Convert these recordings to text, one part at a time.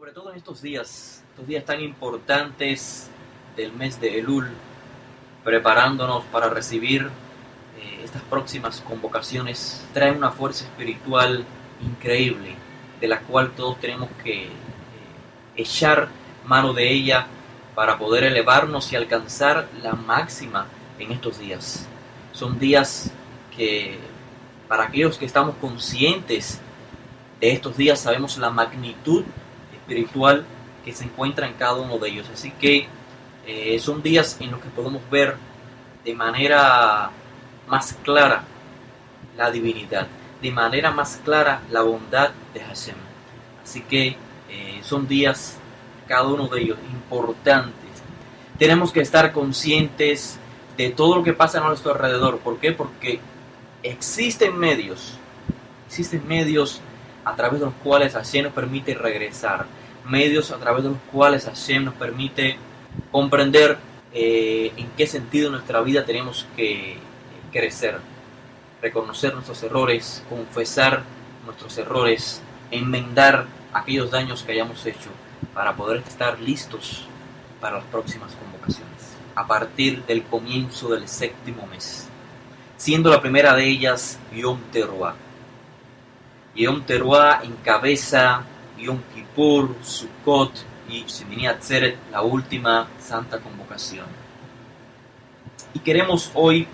Sobre todo en estos días tan importantes del mes de Elul, preparándonos para recibir estas próximas convocaciones, trae una fuerza espiritual increíble, de la cual todos tenemos que echar mano de ella para poder elevarnos y alcanzar la máxima en estos días. Son días que, para aquellos que estamos conscientes de estos días, sabemos la magnitud espiritual que se encuentra en cada uno de ellos. Así que son días en los que podemos ver de manera más clara la divinidad, de manera más clara la bondad de Hashem. Así que son días, cada uno de ellos, importantes. Tenemos que estar conscientes de todo lo que pasa a nuestro alrededor. ¿Por qué? Porque existen medios a través de los cuales Hashem nos permite regresar, medios a través de los cuales Hashem nos permite comprender en qué sentido en nuestra vida tenemos que crecer, reconocer nuestros errores, confesar nuestros errores, enmendar aquellos daños que hayamos hecho para poder estar listos para las próximas convocaciones, a partir del comienzo del séptimo mes, siendo la primera de ellas Yom Teruah. Yom Teruah encabeza Yom Kippur, Sukkot y Shemini Atzeret, la última santa convocación. Y queremos hoy,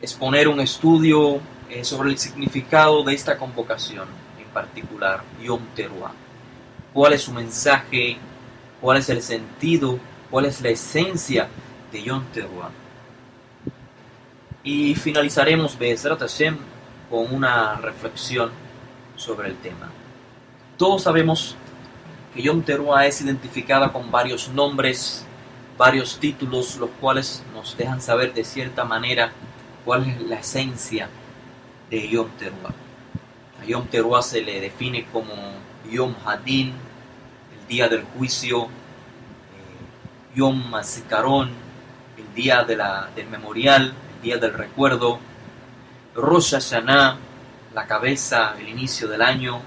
exponer un estudio sobre el significado de esta convocación, en particular Yom Teruah. ¿Cuál es su mensaje? ¿Cuál es el sentido? ¿Cuál es la esencia de Yom Teruah? Y finalizaremos Be'ezrat Hashem con una reflexión sobre el tema. Todos sabemos que Yom Teruah es identificada con varios nombres, varios títulos, los cuales nos dejan saber de cierta manera cuál es la esencia de Yom Teruah. A Yom Teruah se le define como Yom Hadin, el día del juicio, Yom HaZikaron, el día del memorial, el día del recuerdo, Rosh Hashanah, la cabeza, el inicio del año.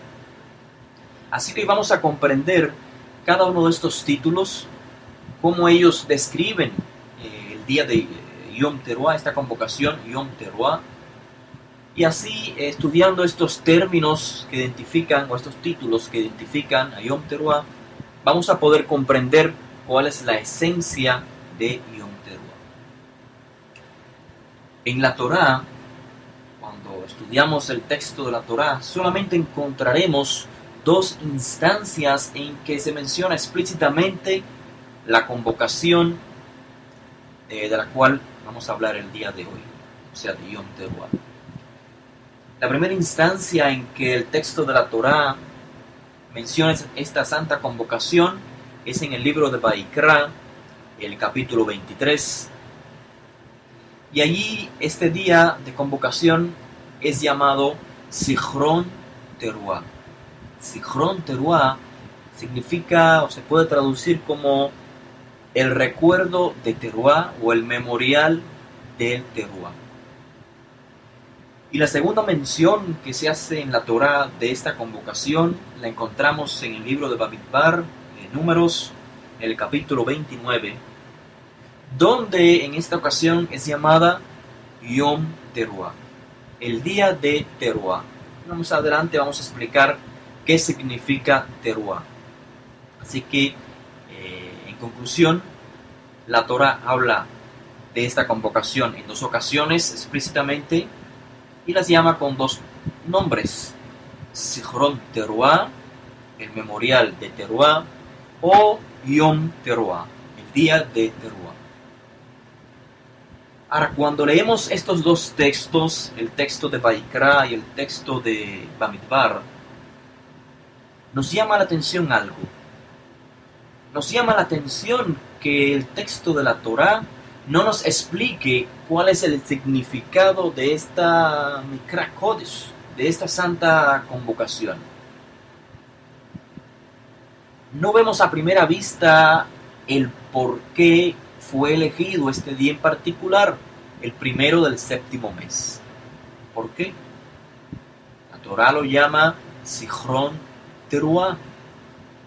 Así que vamos a comprender cada uno de estos títulos, cómo ellos describen el día de Yom Teruah, esta convocación Yom Teruah. Y así, estudiando estos términos que identifican, o estos títulos que identifican a Yom Teruah, vamos a poder comprender cuál es la esencia de Yom Teruah. En la Torá, cuando estudiamos el texto de la Torá, solamente encontraremos dos instancias en que se menciona explícitamente la convocación de la cual vamos a hablar el día de hoy, o sea, de Yom Teruah. La primera instancia en que el texto de la Torá menciona esta santa convocación es en el libro de Vaikra, el capítulo 23. Y allí este día de convocación es llamado Zichron Teruah. Zichron Teruah significa, o se puede traducir como el recuerdo de Teruah o el memorial del Teruah. Y la segunda mención que se hace en la Torá de esta convocación la encontramos en el libro de Bamidbar, en Números, en el capítulo 29, donde en esta ocasión es llamada Yom Teruah, el día de Teruah. Más adelante vamos a explicar qué significa Teruah. Así que, en conclusión, la Torá habla de esta convocación en dos ocasiones explícitamente y las llama con dos nombres: Zichron Teruah, el memorial de Teruah, o Yom Teruah, el día de Teruah. Ahora, cuando leemos estos dos textos, el texto de Vaikra y el texto de Bamidbar, nos llama la atención algo. Nos llama la atención que el texto de la Torá no nos explique cuál es el significado de esta Mikra Kodesh, de esta santa convocación. No vemos a primera vista el por qué fue elegido este día en particular, el primero del séptimo mes. ¿Por qué? La Torá lo llama Zichron Teruah,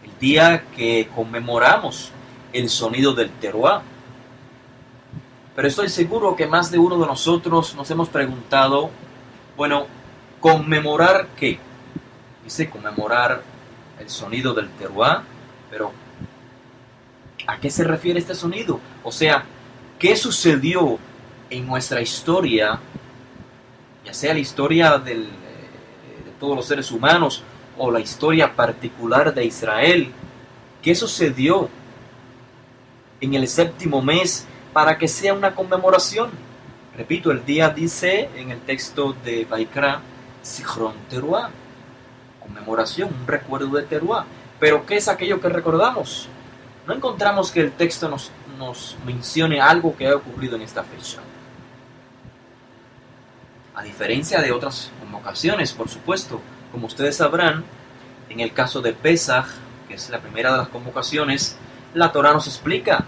el día que conmemoramos el sonido del Teruah. Pero estoy seguro que más de uno de nosotros nos hemos preguntado, bueno, ¿conmemorar qué? Dice conmemorar el sonido del Teruah, pero ¿a qué se refiere este sonido? O sea, ¿qué sucedió en nuestra historia, ya sea la historia de todos los seres humanos o la historia particular de Israel? ¿Qué sucedió en el séptimo mes para que sea una conmemoración? Repito, el día dice en el texto de Vaikra, Zichron Teruah, conmemoración, un recuerdo de Teruah. Pero ¿qué es aquello que recordamos? No encontramos que el texto nos mencione algo que ha ocurrido en esta fecha. A diferencia de otras convocaciones, por supuesto, como ustedes sabrán, en el caso de Pesaj, que es la primera de las convocaciones, la Torá nos explica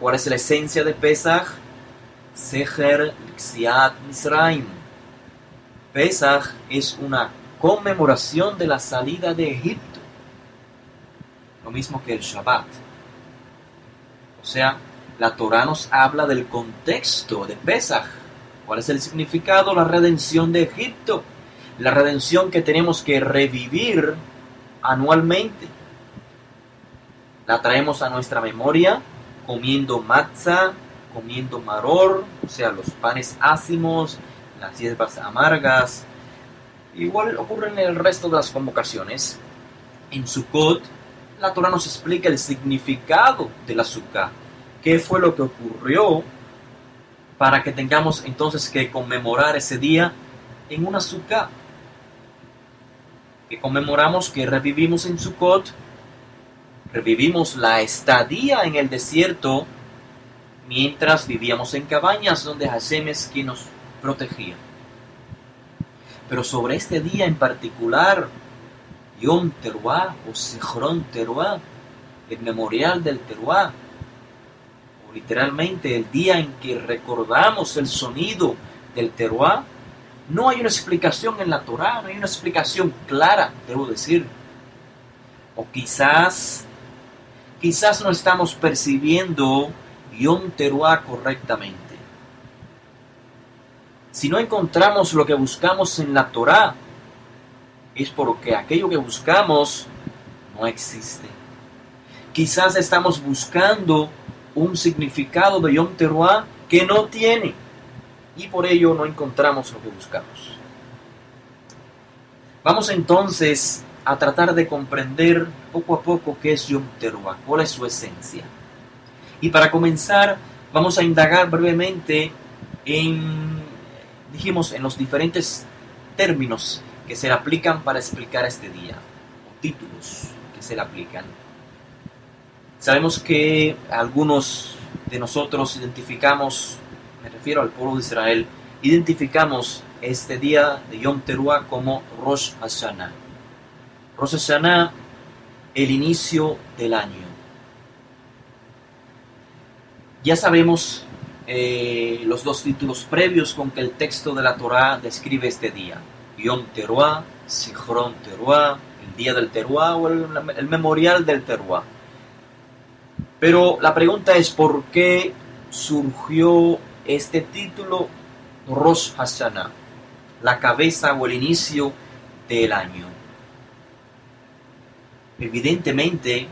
cuál es la esencia de Pesaj. Seher Lixiat Misraim. Pesaj es una conmemoración de la salida de Egipto, lo mismo que el Shabbat. O sea, la Torá nos habla del contexto de Pesaj. ¿Cuál es el significado? La redención de Egipto, la redención que tenemos que revivir anualmente. La traemos a nuestra memoria comiendo matzah, comiendo maror, o sea, los panes ácimos, las hierbas amargas. Igual ocurre en el resto de las convocaciones. En Sukkot, la Torá nos explica el significado de la Sukkah. ¿Qué fue lo que ocurrió para que tengamos entonces que conmemorar ese día en una Sukkah? Que conmemoramos, que revivimos en Sukkot, revivimos la estadía en el desierto mientras vivíamos en cabañas donde Hashem es quien nos protegía. Pero sobre este día en particular, Yom Teruah o Zichron Teruah, el memorial del Teruah, o literalmente el día en que recordamos el sonido del Teruah, no hay una explicación en la Torá, no hay una explicación clara, debo decir. O quizás no estamos percibiendo Yom Teruah correctamente. Si no encontramos lo que buscamos en la Torá, es porque aquello que buscamos no existe. Quizás estamos buscando un significado de Yom Teruah que no tiene, y por ello no encontramos lo que buscamos. Vamos entonces a tratar de comprender poco a poco qué es Yom Teruah, cuál es su esencia. Y para comenzar, vamos a indagar brevemente en los diferentes términos que se le aplican para explicar este día, o títulos que se le aplican. Sabemos que algunos de nosotros identificamos, me refiero al pueblo de Israel, identificamos este día de Yom Teruah como Rosh Hashanah. Rosh Hashanah, el inicio del año. Ya sabemos los dos títulos previos con que el texto de la Torá describe este día. Yom Teruah, Zichron Teruah, el día del Teruah o el memorial del Teruah. Pero la pregunta es ¿por qué surgió este título Rosh Hashanah, la cabeza o el inicio del año? Evidentemente,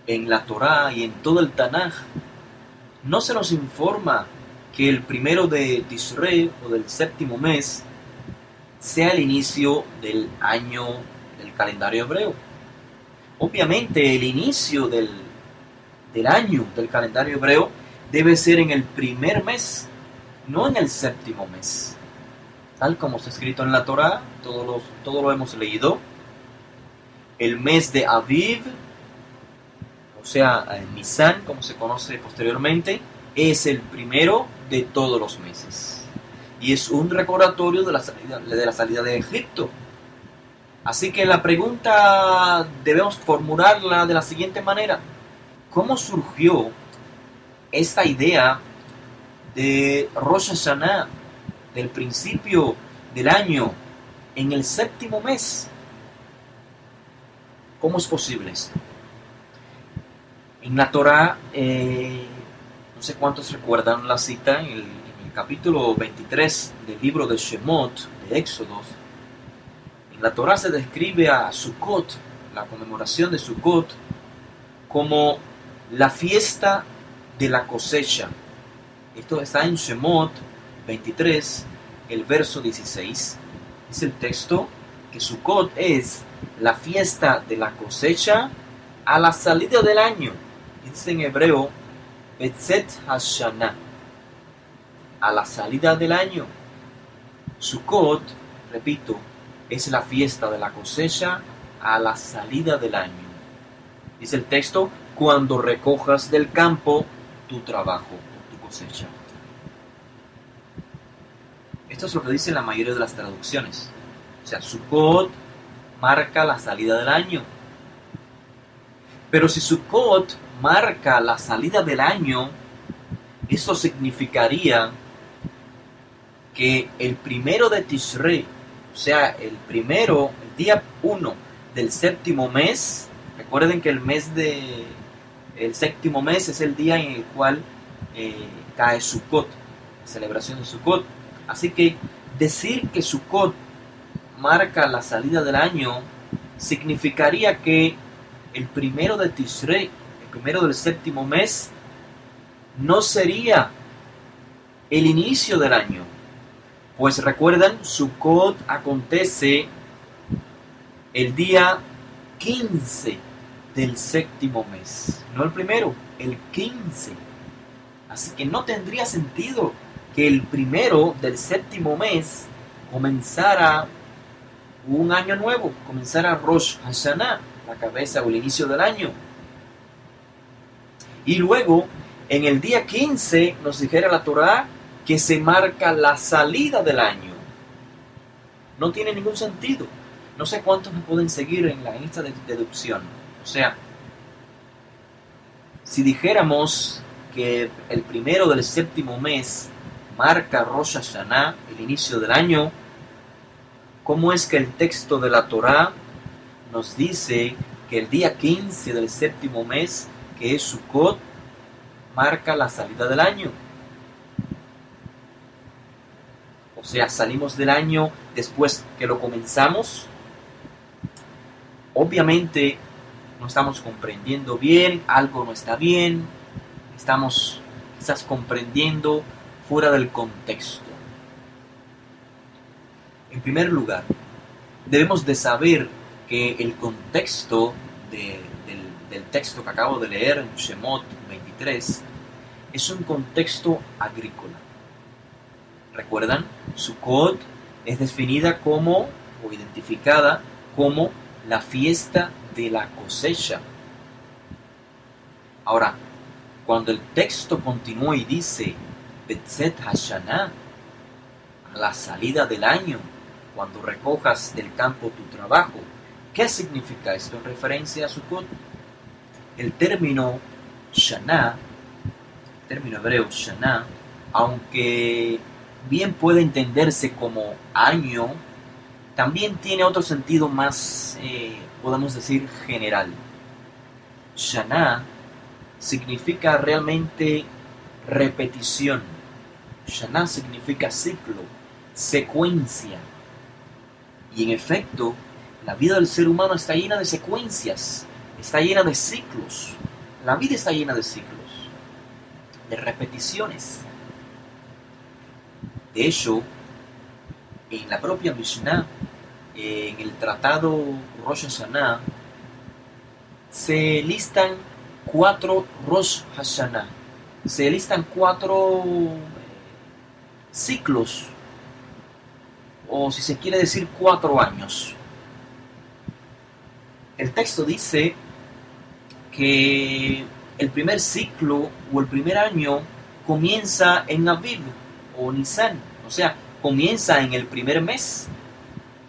en la Torá y en todo el Tanaj no se nos informa que el primero de Tishrei o del séptimo mes sea el inicio del año del calendario hebreo. Obviamente el inicio del año del calendario hebreo debe ser en el primer mes, no en el séptimo mes. Tal como está escrito en la Torá, todo lo hemos leído. El mes de Aviv, o sea, Nisan, como se conoce posteriormente, es el primero de todos los meses. Y es un recordatorio de la salida de Egipto. Así que la pregunta debemos formularla de la siguiente manera. ¿Cómo surgió esta idea de Rosh Hashanah, del principio del año, en el séptimo mes? ¿Cómo es posible esto? En la Torá, no sé cuántos recuerdan la cita en el capítulo 23 del libro de Shemot, de Éxodos. En la Torá se describe a Sukkot, la conmemoración de Sukkot, como la fiesta de la cosecha. Esto está en Shemot 23, el verso 16. Dice el texto que Sukkot es la fiesta de la cosecha a la salida del año. Dice en hebreo, Betzet Hashanah, a la salida del año. Sukkot, repito, es la fiesta de la cosecha a la salida del año. Dice el texto, cuando recojas del campo tu trabajo, tu cosecha. Esto es lo que dice la mayoría de las traducciones. O sea, Sukkot marca la salida del año. Pero si Sukkot marca la salida del año, eso significaría que el primero de Tishrei, o sea, el día 1 del séptimo mes, recuerden que el séptimo mes es el día en el cual cae Sukkot, la celebración de Sukkot. Así que decir que Sukkot marca la salida del año significaría que el primero de Tishrei, el primero del séptimo mes, no sería el inicio del año. Pues recuerdan, Sukkot acontece el día 15 del séptimo mes. No el primero, el 15. Así que no tendría sentido que el primero del séptimo mes comenzara un año nuevo, comenzara Rosh Hashanah, la cabeza o el inicio del año. Y luego, en el día 15, nos dijera la Torá que se marca la salida del año. No tiene ningún sentido. No sé cuántos me pueden seguir en esta deducción. O sea, si dijéramos que el primero del séptimo mes marca Rosh Hashanah, el inicio del año, ¿cómo es que el texto de la Torá nos dice que el día 15 del séptimo mes, que es Sukkot, marca la salida del año? O sea, salimos del año después que lo comenzamos. Obviamente no estamos comprendiendo bien, algo no está bien, estamos quizás comprendiendo fuera del contexto. En primer lugar, debemos de saber que el contexto del texto que acabo de leer en Shemot 23 es un contexto agrícola. ¿Recuerdan? Sukkot es definida como, o identificada como, la fiesta de la cosecha. Ahora, cuando el texto continúa y dice Betzet Hashanah, a la salida del año, cuando recojas del campo tu trabajo, ¿qué significa esto en referencia a Sukkot? El término Shana, el término hebreo Shana, aunque bien puede entenderse como año, también tiene otro sentido más, podemos decir, general. Shana significa realmente repetición. Shana significa ciclo, secuencia. Y en efecto, la vida del ser humano está llena de secuencias, está llena de ciclos. La vida está llena de ciclos, de repeticiones. De hecho, en la propia Mishnah, en el tratado Rosh Hashanah, se listan 4 Rosh Hashanah, se listan 4 ciclos, o si se quiere decir 4 años. El texto dice que el primer ciclo o el primer año comienza en Aviv o Nisan, o sea, comienza en el primer mes,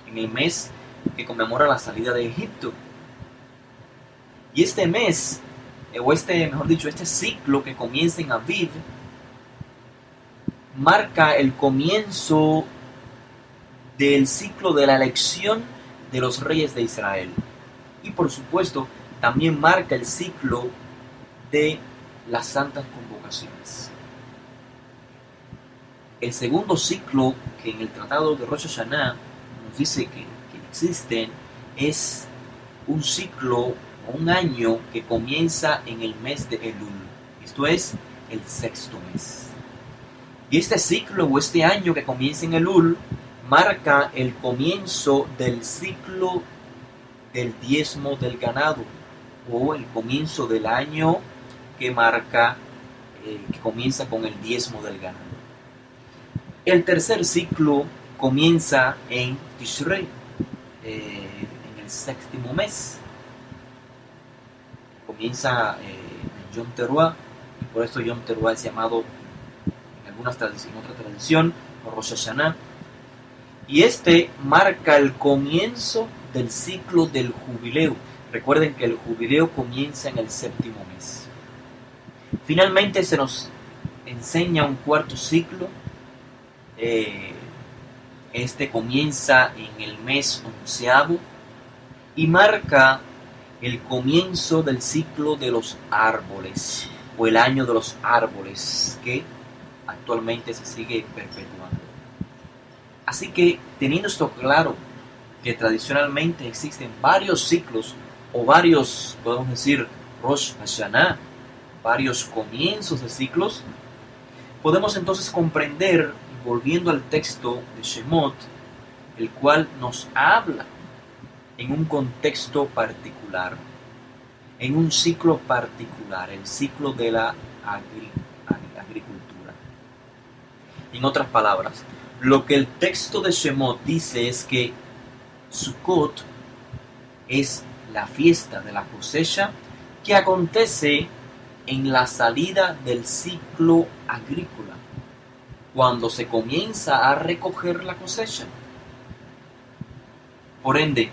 en el mes que conmemora la salida de Egipto. Y este mes, mejor dicho, este ciclo que comienza en Aviv, marca el comienzo del ciclo de la elección de los reyes de Israel. y por supuesto también marca el ciclo de las santas convocaciones. El segundo ciclo que en el tratado de Rosh Hashanah nos dice que existen es un ciclo o un año que comienza en el mes de Elul, esto es el sexto mes. Y este ciclo o este año que comienza en Elul marca el comienzo del ciclo del diezmo del ganado, o el comienzo del año que marca, que comienza con el diezmo del ganado. El tercer ciclo comienza en Tishrei, en el séptimo mes. Comienza en Yom Teruah, y por esto Yom Teruah es llamado en otra tradición Rosh Hashanah. Y este marca el comienzo del ciclo del jubileo. Recuerden que el jubileo comienza en el séptimo mes. Finalmente se nos enseña un cuarto ciclo. Este comienza en el mes onceavo y marca el comienzo del ciclo de los árboles, o el año de los árboles, que actualmente se sigue perpetuando. Así que, teniendo esto claro, que tradicionalmente existen varios ciclos, o varios, podemos decir, Rosh Hashanah, varios comienzos de ciclos, podemos entonces comprender, volviendo al texto de Shemot, el cual nos habla en un contexto particular, en un ciclo particular, el ciclo de la agricultura. En otras palabras, lo que el texto de Shemot dice es que Sukkot es la fiesta de la cosecha que acontece en la salida del ciclo agrícola, cuando se comienza a recoger la cosecha. Por ende,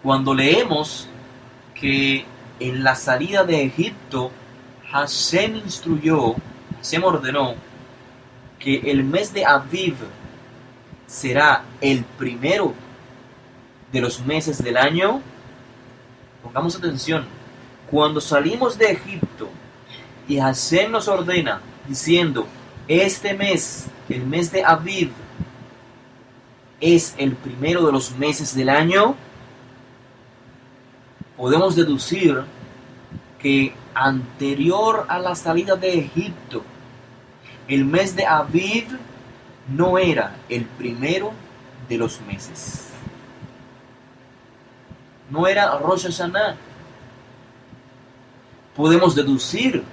cuando leemos que en la salida de Egipto Hashem instruyó, Hashem ordenó que el mes de Aviv será el primero de los meses del año, pongamos atención, cuando salimos de Egipto y Hashem nos ordena diciendo, este mes, el mes de Aviv, es el primero de los meses del año, podemos deducir que anterior a la salida de Egipto, el mes de Aviv no era el primero de los meses. No era Rosh Hashanah. Podemos deducir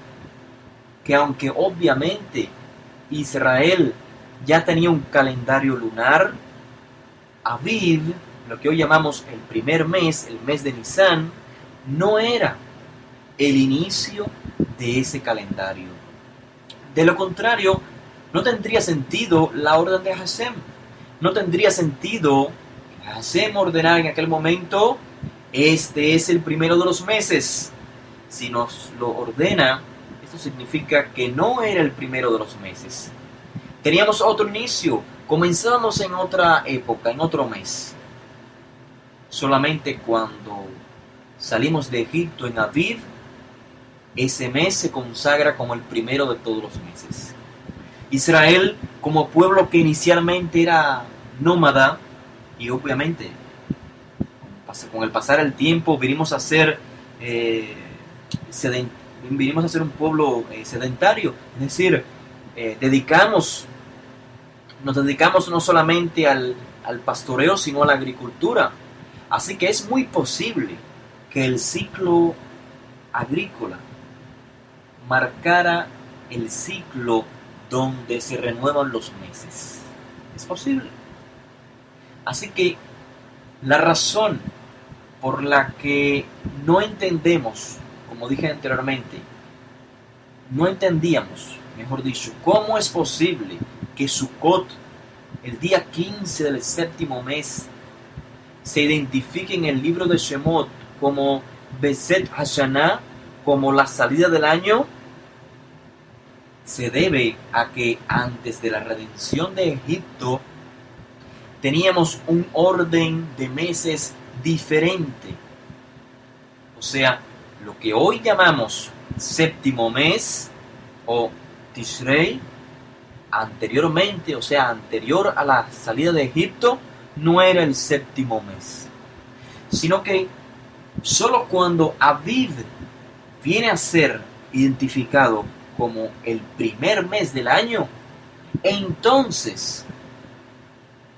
que aunque obviamente Israel ya tenía un calendario lunar, Aviv, lo que hoy llamamos el primer mes, el mes de Nisan, no era el inicio de ese calendario. De lo contrario, no tendría sentido la orden de Hashem. No tendría sentido que Hashem ordenara en aquel momento, este es el primero de los meses. Si nos lo ordena, esto significa que no era el primero de los meses. Teníamos otro inicio, comenzábamos en otra época, en otro mes. Solamente cuando salimos de Egipto en Aviv, ese mes se consagra como el primero de todos los meses. Israel, como pueblo que inicialmente era nómada, y obviamente con el pasar del tiempo vinimos a ser un pueblo sedentario, es decir, nos dedicamos no solamente al pastoreo, sino a la agricultura. Así que es muy posible que el ciclo agrícola marcara el ciclo donde se renuevan los meses. Es posible. Así que la razón por la que no entendemos, como dije anteriormente, no entendíamos, mejor dicho, cómo es posible que Sukkot, el día 15 del séptimo mes, se identifique en el libro de Shemot como Beset Hashanah, como la salida del año, se debe a que antes de la redención de Egipto teníamos un orden de meses diferente O sea, lo que hoy llamamos séptimo mes o Tishrei, anteriormente, o sea, anterior a la salida de Egipto, no era el séptimo mes, sino que solo cuando Aviv viene a ser identificado como el primer mes del año, entonces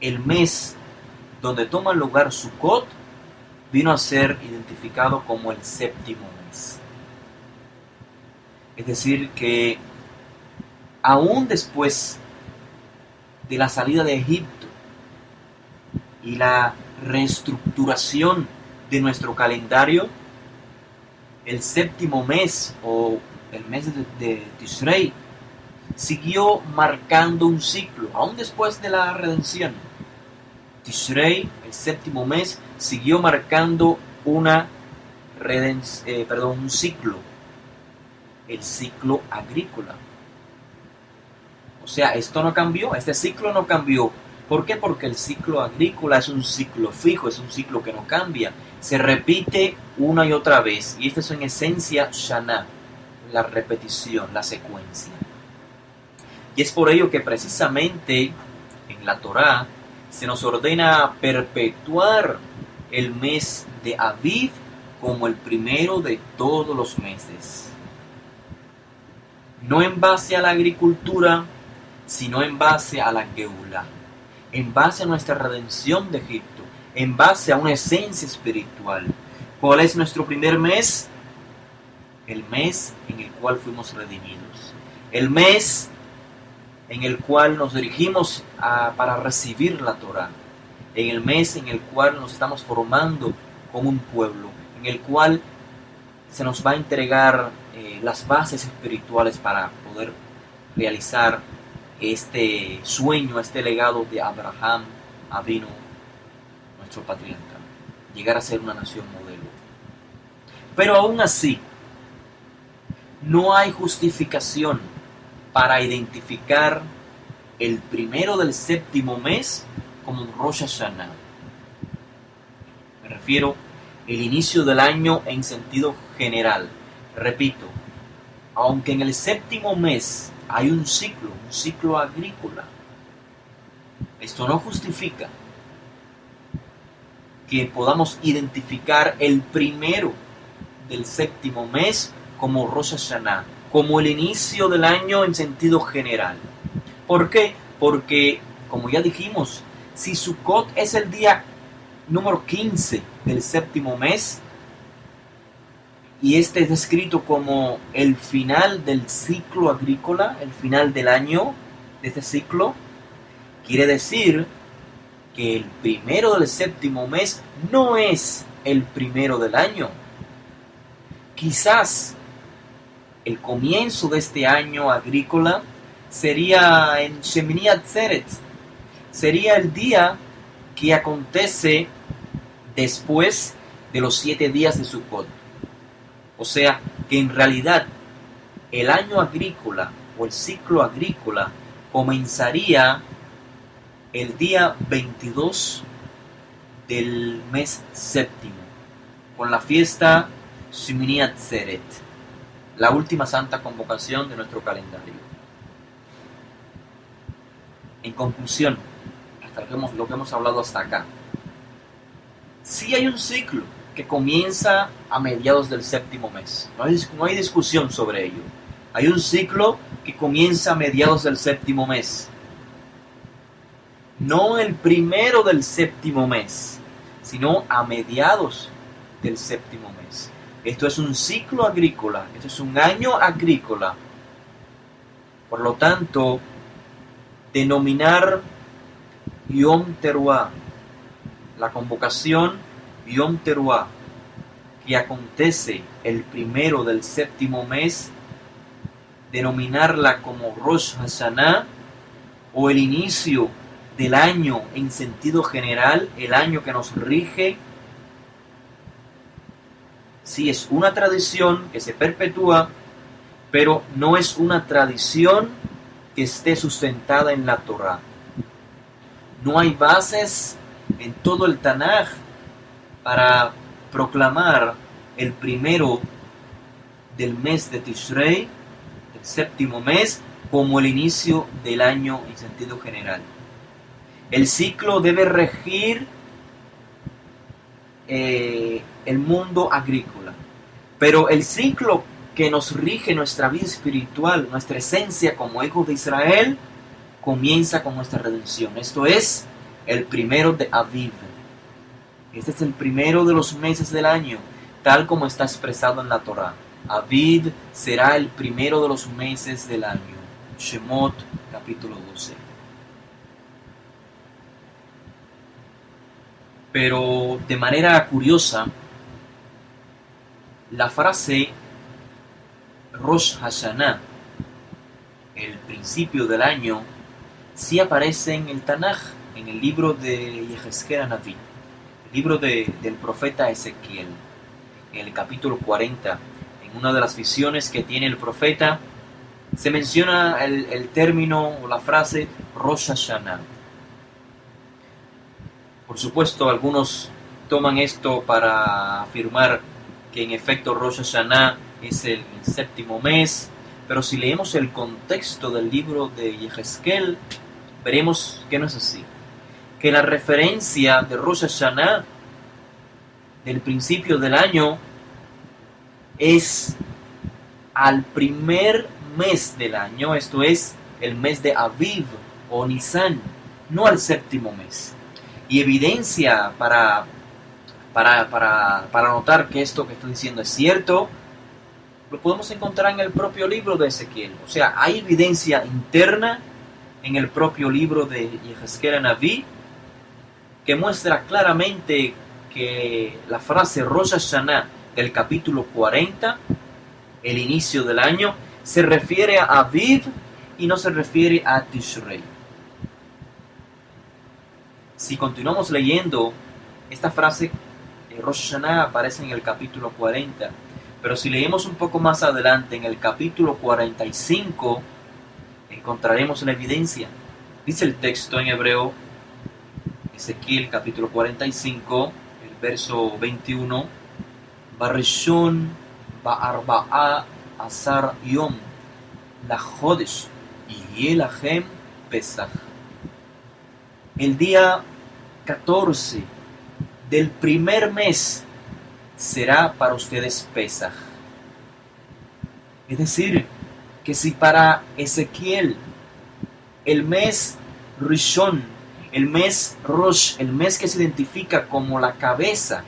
el mes donde toma lugar Sukkot vino a ser identificado como el séptimo mes. Es decir, que aún después de la salida de Egipto y la reestructuración de nuestro calendario, el séptimo mes o el mes de Tishrei siguió marcando un ciclo, aún después de la redención. Tishrei, el séptimo mes, siguió marcando un ciclo, el ciclo agrícola. O sea, esto no cambió, este ciclo no cambió. ¿Por qué? Porque el ciclo agrícola es un ciclo fijo, es un ciclo que no cambia. Se repite una y otra vez. Y esto es en esencia Shana, la repetición, la secuencia. Y es por ello que precisamente en la Torá se nos ordena perpetuar el mes de Aviv como el primero de todos los meses. No en base a la agricultura, sino en base a la Geula, en base a nuestra redención de Egipto, en base a una esencia espiritual. ¿Cuál es nuestro primer mes? El mes en el cual fuimos redimidos. El mes en el cual nos dirigimos para recibir la Torá. En el mes en el cual nos estamos formando como un pueblo. En el cual se nos va a entregar las bases espirituales para poder realizar este sueño, este legado de Abraham Avinu, nuestro patriarca, llegar a ser una nación modelo. Pero aún así, no hay justificación para identificar el primero del séptimo mes como Rosh Hashanah. Me refiero al inicio del año en sentido general. Repito, aunque en el séptimo mes hay un ciclo agrícola, esto no justifica que podamos identificar el primero del séptimo mes como Rosh Hashanah, como el inicio del año en sentido general. ¿Por qué? Porque, como ya dijimos, si Sukkot es el día número 15 del séptimo mes, y este es descrito como el final del ciclo agrícola, el final del año de este ciclo, quiere decir que el primero del séptimo mes no es el primero del año. Quizás el comienzo de este año agrícola sería en Shemini Atzeret, sería el día que acontece después de los 7 días de Sukkot. O sea, que en realidad el año agrícola o el ciclo agrícola comenzaría el día 22 del mes séptimo, con la fiesta Shemini Atzeret, la última santa convocación de nuestro calendario. En conclusión, hasta lo que hemos hablado hasta acá, sí hay un ciclo que comienza a mediados del séptimo mes. No hay discusión sobre ello. Hay un ciclo que comienza a mediados del séptimo mes. No el primero del séptimo mes, sino a mediados del séptimo mes. Esto es un ciclo agrícola, esto es un año agrícola. Por lo tanto, denominar Yom Teruah, la convocación Yom Teruah, que acontece el primero del séptimo mes, denominarla como Rosh Hashanah o el inicio del año en sentido general, el año que nos rige, sí es una tradición que se perpetúa, pero no es una tradición que esté sustentada en la Torá. No hay bases en todo el Tanaj para proclamar el primero del mes de Tishrei, el séptimo mes, como el inicio del año en sentido general. El ciclo debe regir el mundo agrícola, pero el ciclo que nos rige nuestra vida espiritual, nuestra esencia como hijos de Israel, comienza con nuestra redención. Esto es el primero de Aviv. Este es el primero de los meses del año, tal como está expresado en la Torá. Aviv será el primero de los meses del año. Shemot, capítulo 12. Pero de manera curiosa, la frase Rosh Hashanah, el principio del año, sí aparece en el Tanaj, en el libro de Yehezkel Hanaví, el libro del profeta Ezequiel, en el capítulo 40. En una de las visiones que tiene el profeta, se menciona el término o la frase Rosh Hashanah. Por supuesto, algunos toman esto para afirmar que en efecto Rosh Hashanah es el séptimo mes, pero si leemos el contexto del libro de Yehezkel, veremos que no es así. Que la referencia de Rosh Hashanah, del principio del año, es al primer mes del año, esto es el mes de Aviv o Nisan, no al séptimo mes. Y evidencia para notar que esto que estoy diciendo es cierto, lo podemos encontrar en el propio libro de Ezequiel. O sea, hay evidencia interna en el propio libro de Yehezkel Hanaví que muestra claramente que la frase Rosh Hashanah del capítulo 40, el inicio del año, se refiere a Aviv y no se refiere a Tishrei. Si continuamos leyendo, esta frase Rosh Hashanah aparece en el capítulo 40, pero si leemos un poco más adelante, en el capítulo 45, encontraremos la evidencia. Dice el texto en hebreo, Ezequiel capítulo 45, el verso 21, Barishon ba'arba'a asar yom lachodesh yeh lachem pesach. El día 14 del primer mes será para ustedes Pesaj. Es decir, que si para Ezequiel el mes Rishon, el mes Rosh, el mes que se identifica como la cabeza,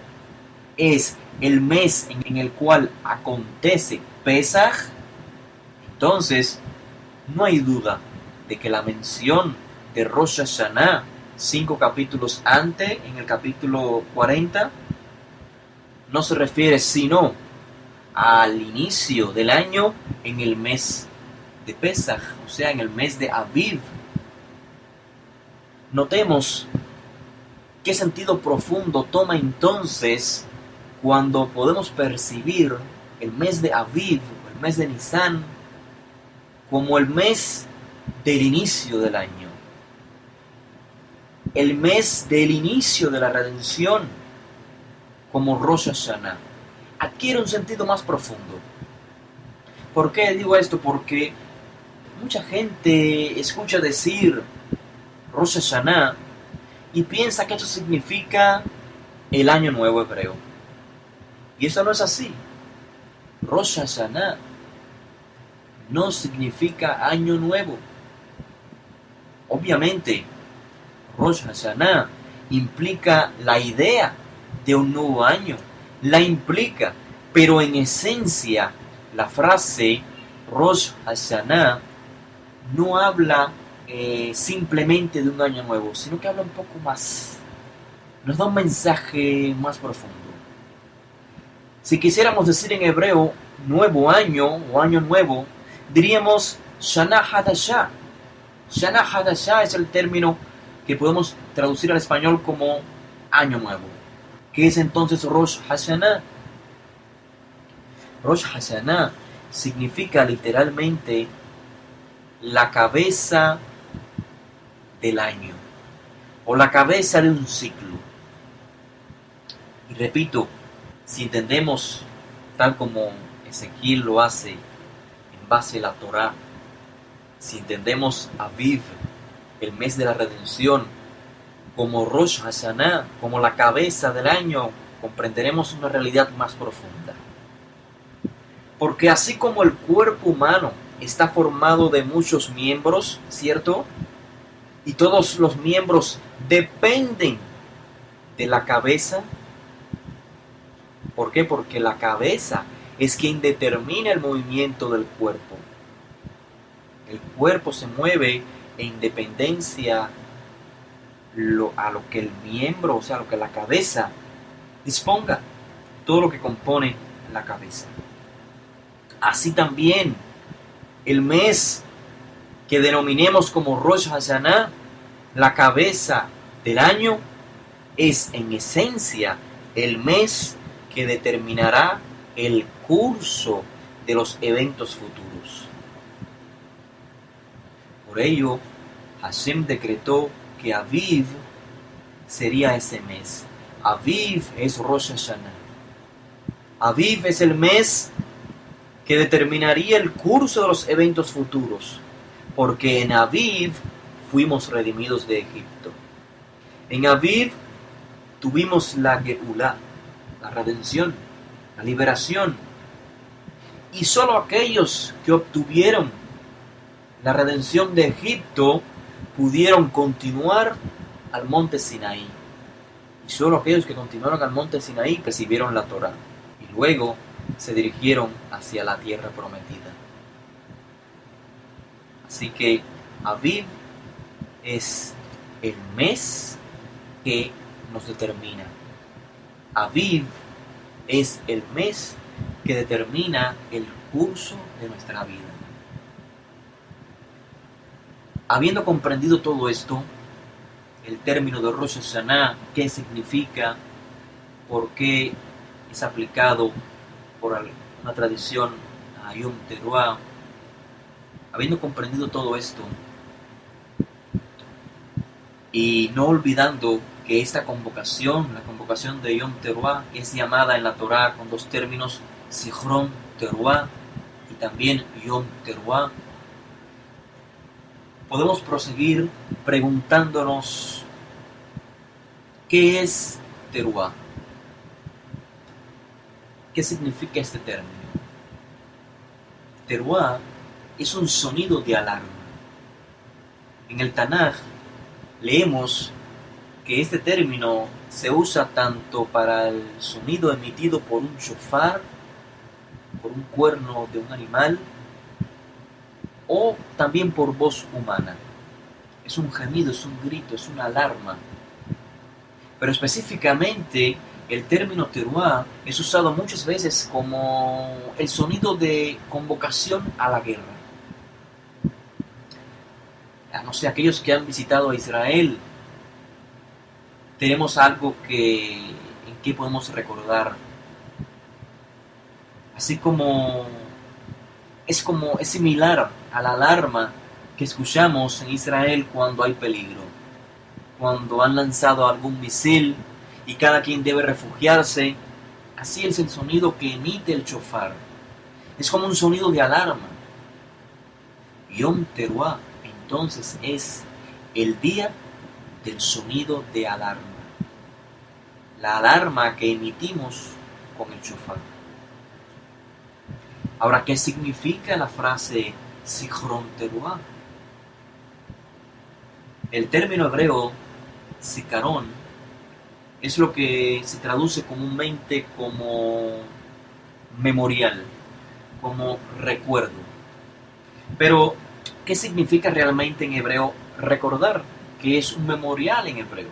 es el mes en el cual acontece Pesaj, entonces no hay duda de que la mención de Rosh Hashanah 5 capítulos antes, en el capítulo 40, no se refiere sino al inicio del año en el mes de Pesaj, o sea, en el mes de Aviv. Notemos qué sentido profundo toma entonces cuando podemos percibir el mes de Aviv, el mes de Nisan, como el mes del inicio del año, el mes del inicio de la redención, como Rosh Hashanah. Adquiere un sentido más profundo. ¿Por qué digo esto? Porque mucha gente escucha decir Rosh Hashanah y piensa que esto significa el año nuevo hebreo. Y eso no es así. Rosh Hashanah no significa año nuevo. Obviamente, Rosh Hashanah implica la idea de un nuevo año, la implica, pero en esencia la frase Rosh Hashanah no habla simplemente de un año nuevo, sino que habla un poco más, nos da un mensaje más profundo. Si quisiéramos decir en hebreo nuevo año o año nuevo, diríamos Shana Hadashah. Shana Hadashah es el término que podemos traducir al español como año nuevo. ¿Qué es entonces Rosh Hashanah? Rosh Hashanah significa literalmente la cabeza del año o la cabeza de un ciclo. Y repito, si entendemos tal como Ezequiel lo hace en base a la Torá. Si entendemos Aviv, el mes de la redención, como Rosh Hashanah, como la cabeza del año, comprenderemos una realidad más profunda. Porque así como el cuerpo humano está formado de muchos miembros, ¿cierto? Y todos los miembros dependen de la cabeza. ¿Por qué? Porque la cabeza es quien determina el movimiento del cuerpo. El cuerpo se mueve en dependencia a lo que el miembro, o sea, lo que la cabeza disponga, todo lo que compone la cabeza. Así también, el mes que denominemos como Rosh Hashanah, la cabeza del año, es en esencia el mes que determinará el curso de los eventos futuros. Por ello, Hashem decretó que Aviv sería ese mes. Aviv es Rosh Hashanah. Aviv es el mes que determinaría el curso de los eventos futuros, porque en Aviv fuimos redimidos de Egipto. En Aviv tuvimos la Geulá, la redención, la liberación. Y solo aquellos que obtuvieron la redención de Egipto pudieron continuar al monte Sinaí. Y solo aquellos que continuaron al monte Sinaí recibieron la Torá. Y luego se dirigieron hacia la tierra prometida. Así que Aviv es el mes que nos determina. Aviv es el mes que determina el curso de nuestra vida. Habiendo comprendido todo esto, el término de Rosh Hashanah, qué significa, por qué es aplicado por una tradición a Yom Teruah, habiendo comprendido todo esto, y no olvidando que esta convocación, la convocación de Yom Teruah, es llamada en la Torá con dos términos, Zichron Teruah y también Yom Teruah, podemos proseguir preguntándonos, ¿qué es Teruah? ¿Qué significa este término? Teruah es un sonido de alarma. En el Tanaj leemos que este término se usa tanto para el sonido emitido por un shofar, por un cuerno de un animal, o también por voz humana. Es un gemido, es un grito, es una alarma. Pero específicamente el término teruah es usado muchas veces como el sonido de convocación a la guerra. No sé, aquellos que han visitado a Israel, tenemos algo en que podemos recordar. Así como es similar a la alarma que escuchamos en Israel cuando hay peligro, cuando han lanzado algún misil y cada quien debe refugiarse. Así es el sonido que emite el shofar. Es como un sonido de alarma. Yom Teruah entonces es el día del sonido de alarma. La alarma que emitimos con el shofar. Ahora, ¿qué significa la frase Zichron Teruah? El término hebreo Zikaron es lo que se traduce comúnmente como memorial, como recuerdo. Pero, ¿qué significa realmente en hebreo recordar? ¿Qué es un memorial en hebreo?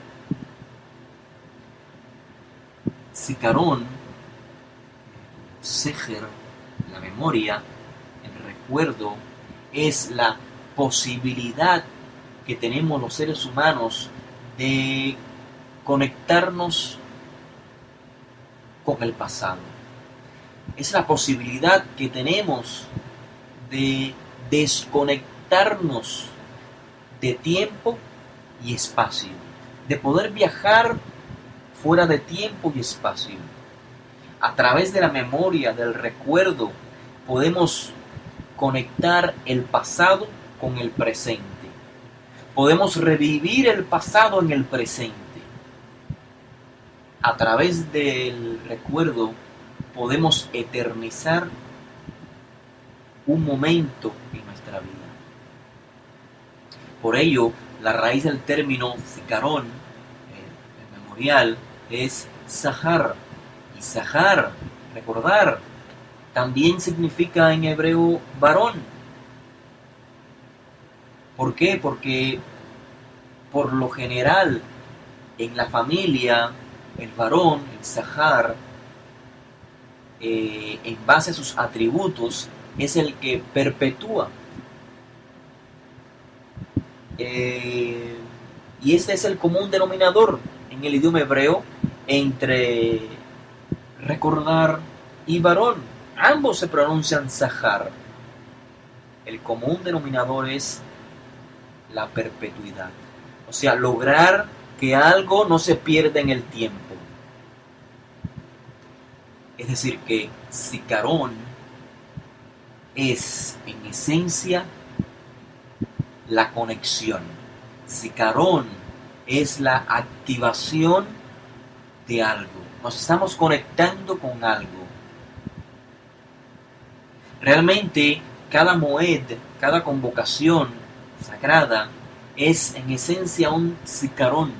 Zikaron, Seher, la memoria, el recuerdo, es la posibilidad que tenemos los seres humanos de conectarnos con el pasado. Es la posibilidad que tenemos de desconectarnos de tiempo y espacio, de poder viajar fuera de tiempo y espacio. A través de la memoria, del recuerdo, podemos conectar el pasado con el presente. Podemos revivir el pasado en el presente. A través del recuerdo podemos eternizar un momento en nuestra vida. Por ello, la raíz del término zicarón, el memorial, es zahar. Y zahar, recordar, también significa en hebreo varón. ¿Por qué? Porque por lo general en la familia el varón, el zahar, en base a sus atributos, es el que perpetúa. Y este es el común denominador en el idioma hebreo entre recordar y varón. Ambos se pronuncian zahar. El común denominador es la perpetuidad. O sea, lograr que algo no se pierda en el tiempo. Es decir, que zicarón es en esencia la conexión. Zicarón es la activación de algo. Nos estamos conectando con algo. Realmente, cada moed, cada convocación sagrada es en esencia un zicarón.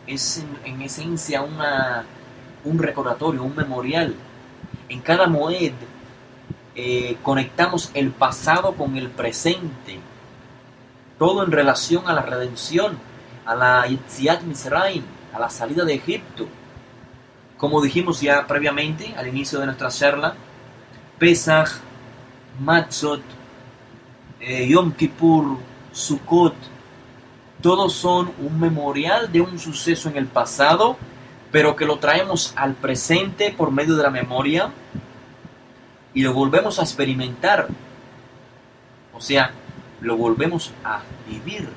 Es en esencia un recordatorio, un memorial. En cada moed conectamos el pasado con el presente. Todo en relación a la redención, a la Yetziat Mitzrayim, a la salida de Egipto. Como dijimos ya previamente al inicio de nuestra charla, Pesach, Matzot, Yom Kippur, Sukkot, todos son un memorial de un suceso en el pasado, pero que lo traemos al presente por medio de la memoria y lo volvemos a experimentar. O sea, lo volvemos a vivir.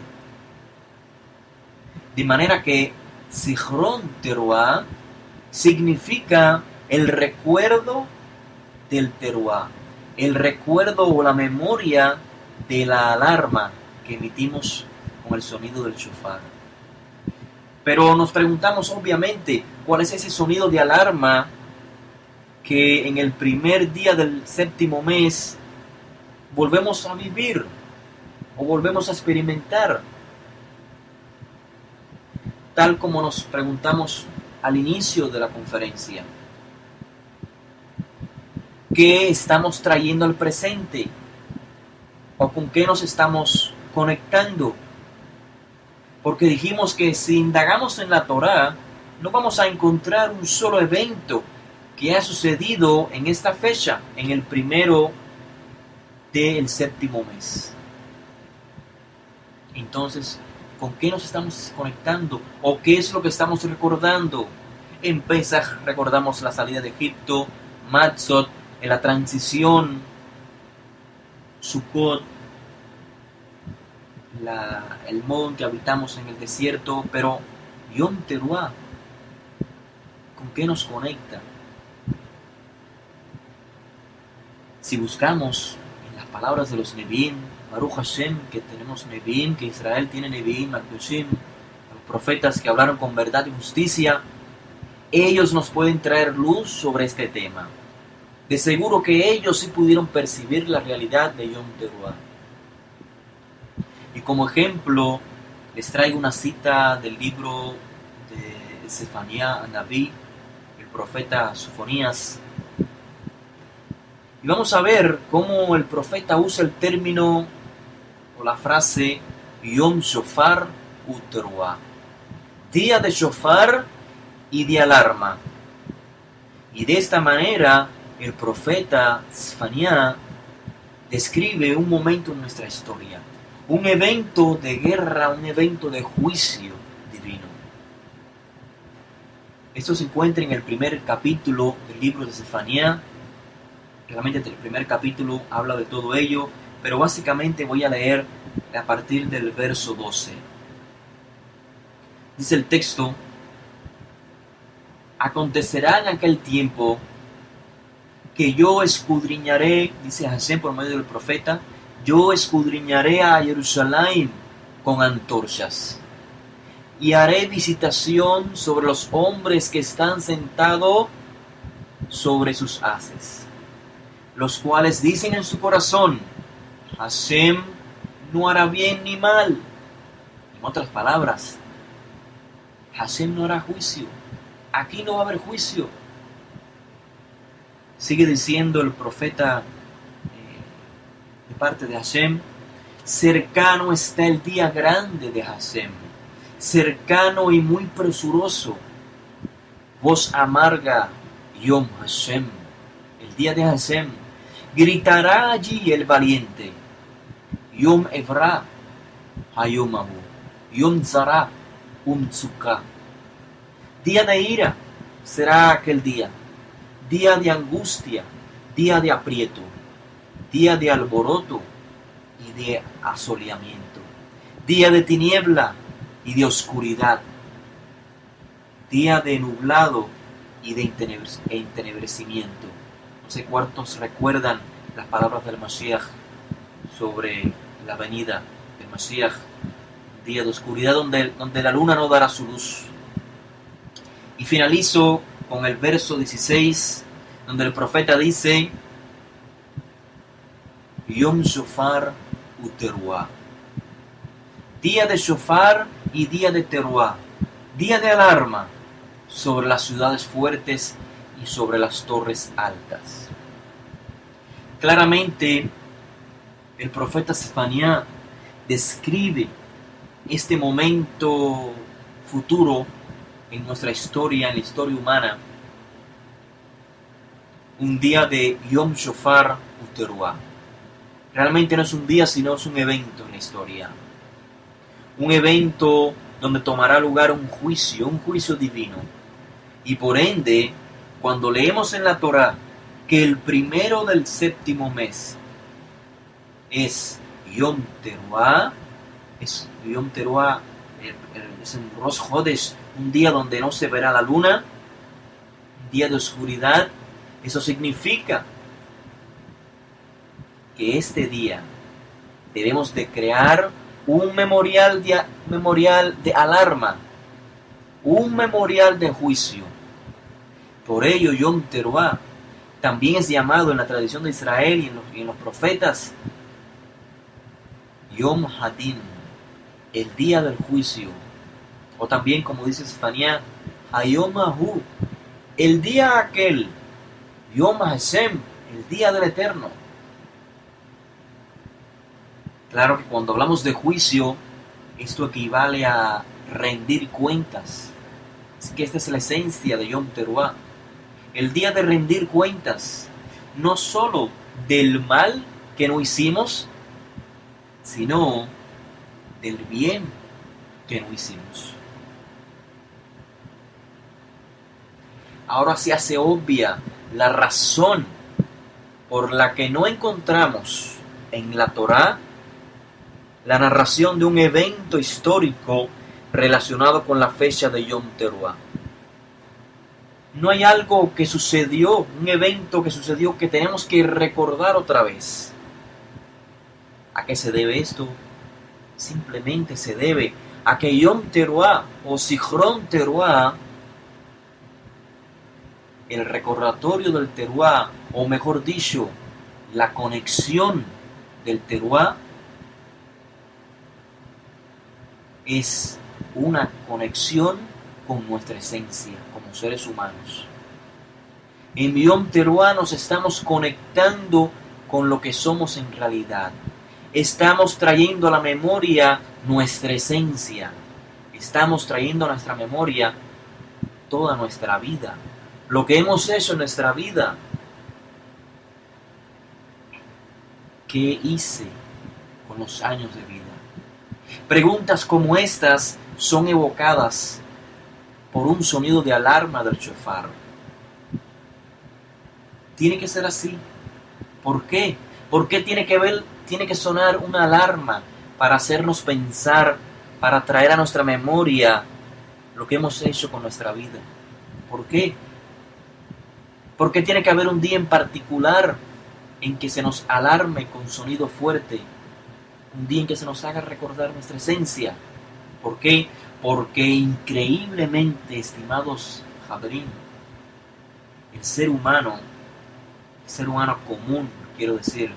De manera que Zichron Teruah significa el recuerdo del Teruah, el recuerdo o la memoria de la alarma que emitimos con el sonido del shofar. Pero nos preguntamos obviamente, ¿cuál es ese sonido de alarma que en el primer día del séptimo mes volvemos a vivir o volvemos a experimentar? Tal como nos preguntamos al inicio de la conferencia. ¿Qué estamos trayendo al presente? ¿O con qué nos estamos conectando? Porque dijimos que si indagamos en la Torá, no vamos a encontrar un solo evento que ha sucedido en esta fecha, en el primero del séptimo mes. Entonces, ¿con qué nos estamos conectando? ¿O qué es lo que estamos recordando? En Pesach recordamos la salida de Egipto, Matzot, en la transición, Sukkot, el modo en que habitamos en el desierto, pero Yom Teruah, ¿con qué nos conecta? Si buscamos en las palabras de los Nevi'im, Baruch Hashem, que tenemos Nevi'im, que Israel tiene Nevi'im, Akdoshim, los profetas que hablaron con verdad y justicia, ellos nos pueden traer luz sobre este tema. De seguro que ellos sí pudieron percibir la realidad de Yom Teruah. Y como ejemplo, les traigo una cita del libro de Sefanía Anabí, el profeta Sofonías. Y vamos a ver cómo el profeta usa el término o la frase Yom Shofar Uteruah, día de shofar y de alarma. Y de esta manera el profeta Sefanía describe un momento en nuestra historia, un evento de guerra, un evento de juicio divino. Esto se encuentra en el primer capítulo del libro de Sefanía. Realmente el primer capítulo habla de todo ello, pero básicamente voy a leer a partir del verso 12. Dice el texto: acontecerá en aquel tiempo que yo escudriñaré, dice Hashem por medio del profeta, yo escudriñaré a Jerusalén con antorchas y haré visitación sobre los hombres que están sentados sobre sus haces, los cuales dicen en su corazón, Hashem no hará bien ni mal. En otras palabras, Hashem no hará juicio. Aquí no va a haber juicio. Sigue diciendo el profeta de parte de Hashem, cercano está el día grande de Hashem, cercano y muy presuroso. Voz amarga, Yom Hashem, el día de Hashem. Gritará allí el valiente, Yom Evra, Hayomahu, Yom Zara, Tzuka. Día de ira será aquel día, día de angustia, día de aprieto, día de alboroto y de asoleamiento, día de tiniebla y de oscuridad, día de nublado y de entenebrecimiento. No sé cuántos recuerdan las palabras del Mashiach sobre la venida del Mashiach, día de oscuridad donde la luna no dará su luz. Y finalizo con el verso 16, donde el profeta dice, Yom Shofar Uteruah, día de Shofar y día de Teruah, día de alarma sobre las ciudades fuertes y sobre las torres altas. Claramente, el profeta Sefanía describe este momento futuro en nuestra historia, en la historia humana, un día de Yom Shofar Uteruah. Realmente no es un día, sino es un evento en la historia. Un evento donde tomará lugar un juicio divino. Y por ende, cuando leemos en la Torá que el primero del séptimo mes es Yom Teruah, es un Rosh Hodesh, un día donde no se verá la luna, un día de oscuridad. Eso significa que este día debemos de crear un memorial de alarma, un memorial de juicio. Por ello, Yom Teruah también es llamado en la tradición de Israel y en los profetas Yom Hadin, el día del juicio. O también, como dice Sefanía, Hayom Ahu, el día aquel, Yom Hashem, el día del Eterno. Claro que cuando hablamos de juicio, esto equivale a rendir cuentas. Así que esta es la esencia de Yom Teruah. El día de rendir cuentas, no solo del mal que no hicimos, sino del bien que no hicimos. Ahora se hace obvia la razón por la que no encontramos en la Torá la narración de un evento histórico relacionado con la fecha de Yom Teruah. No hay algo que sucedió, un evento que sucedió que tenemos que recordar otra vez. ¿A qué se debe esto? Simplemente se debe a que Yom Teruah o Zichron Teruah, el recordatorio del Teruah, o mejor dicho, la conexión del Teruah, es una conexión con nuestra esencia como seres humanos. En Yom Teruah nos estamos conectando con lo que somos en realidad. Estamos trayendo a la memoria nuestra esencia. Estamos trayendo a nuestra memoria toda nuestra vida. Lo que hemos hecho en nuestra vida. ¿Qué hice con los años de vida? Preguntas como estas son evocadas por un sonido de alarma del shofar. Tiene que ser así. ¿Por qué? ¿Por qué tiene que sonar una alarma para hacernos pensar, para traer a nuestra memoria lo que hemos hecho con nuestra vida? ¿Por qué? ¿Por qué tiene que haber un día en particular en que se nos alarme con sonido fuerte? Un día en que se nos haga recordar nuestra esencia. ¿Por qué? Porque increíblemente, estimados Jabrín, el ser humano común, quiero decir,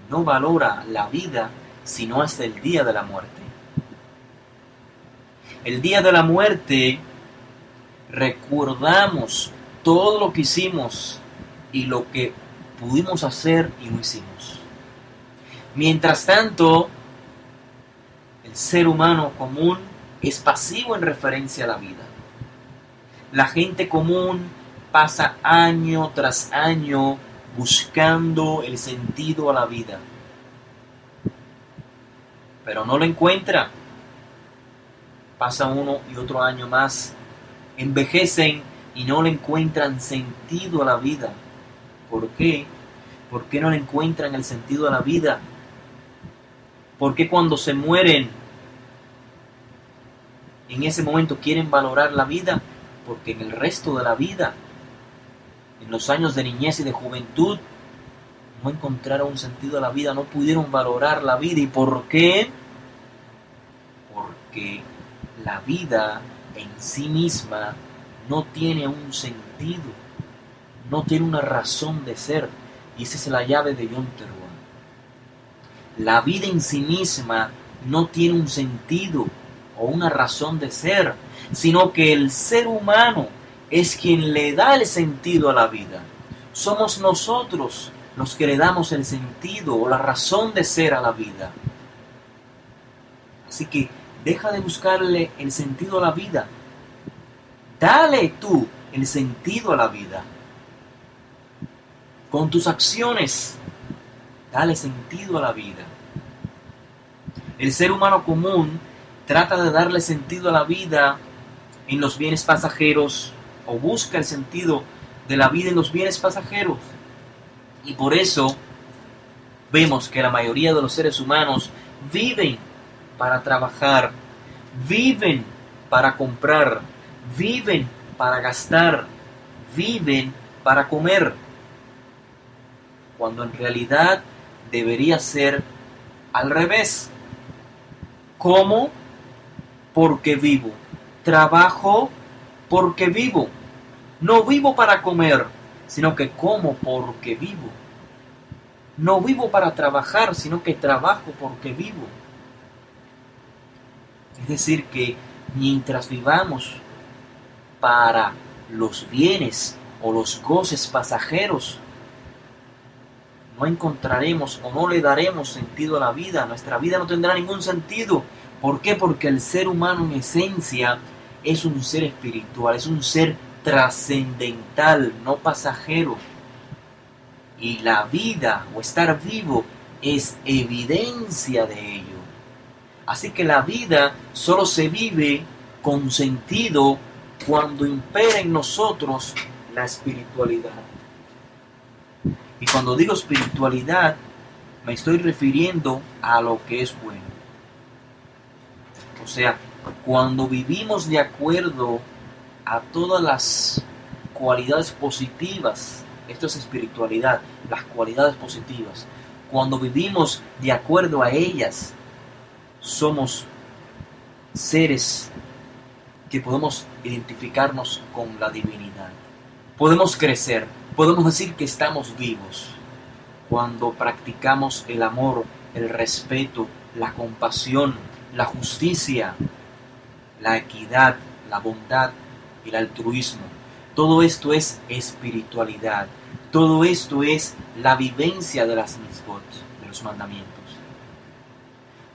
no valora la vida sino hasta el día de la muerte. El día de la muerte recordamos todo lo que hicimos y lo que pudimos hacer y no hicimos. Mientras tanto, el ser humano común es pasivo en referencia a la vida. La gente común pasa año tras año buscando el sentido a la vida, pero no lo encuentra. Pasa uno y otro año más, envejecen y no le encuentran sentido a la vida. ¿Por qué? ¿Por qué no le encuentran el sentido a la vida? ¿Por qué cuando se mueren, en ese momento quieren valorar la vida? Porque en el resto de la vida, en los años de niñez y de juventud, no encontraron un sentido a la vida, no pudieron valorar la vida. ¿Y por qué? Porque la vida en sí misma no tiene un sentido, no tiene una razón de ser. Y esa es la llave de John Terway. La vida en sí misma no tiene un sentido o una razón de ser, sino que el ser humano es quien le da el sentido a la vida. Somos nosotros los que le damos el sentido o la razón de ser a la vida. Así que deja de buscarle el sentido a la vida. Dale tú el sentido a la vida. Con tus acciones, dale sentido a la vida. El ser humano común trata de darle sentido a la vida en los bienes pasajeros, o busca el sentido de la vida en los bienes pasajeros. Y por eso vemos que la mayoría de los seres humanos viven para trabajar, viven para comprar, viven para gastar, viven para comer, cuando en realidad debería ser al revés. Como porque vivo, trabajo porque vivo. No vivo para comer, sino que como porque vivo. No vivo para trabajar, sino que trabajo porque vivo. Es decir, que mientras vivamos para los bienes o los goces pasajeros, no encontraremos o no le daremos sentido a la vida. Nuestra vida no tendrá ningún sentido. ¿Por qué? Porque el ser humano en esencia es un ser espiritual, es un ser trascendental, no pasajero. Y la vida o estar vivo es evidencia de ello. Así que la vida solo se vive con sentido cuando impera en nosotros la espiritualidad. Y cuando digo espiritualidad, me estoy refiriendo a lo que es bueno. O sea, cuando vivimos de acuerdo a todas las cualidades positivas, esto es espiritualidad, las cualidades positivas. Cuando vivimos de acuerdo a ellas, somos seres que podemos identificarnos con la divinidad. Podemos crecer, podemos decir que estamos vivos cuando practicamos el amor, el respeto, la compasión, la justicia, la equidad, la bondad y el altruismo. Todo esto es espiritualidad. Todo esto es la vivencia de las mitzvot, de los mandamientos.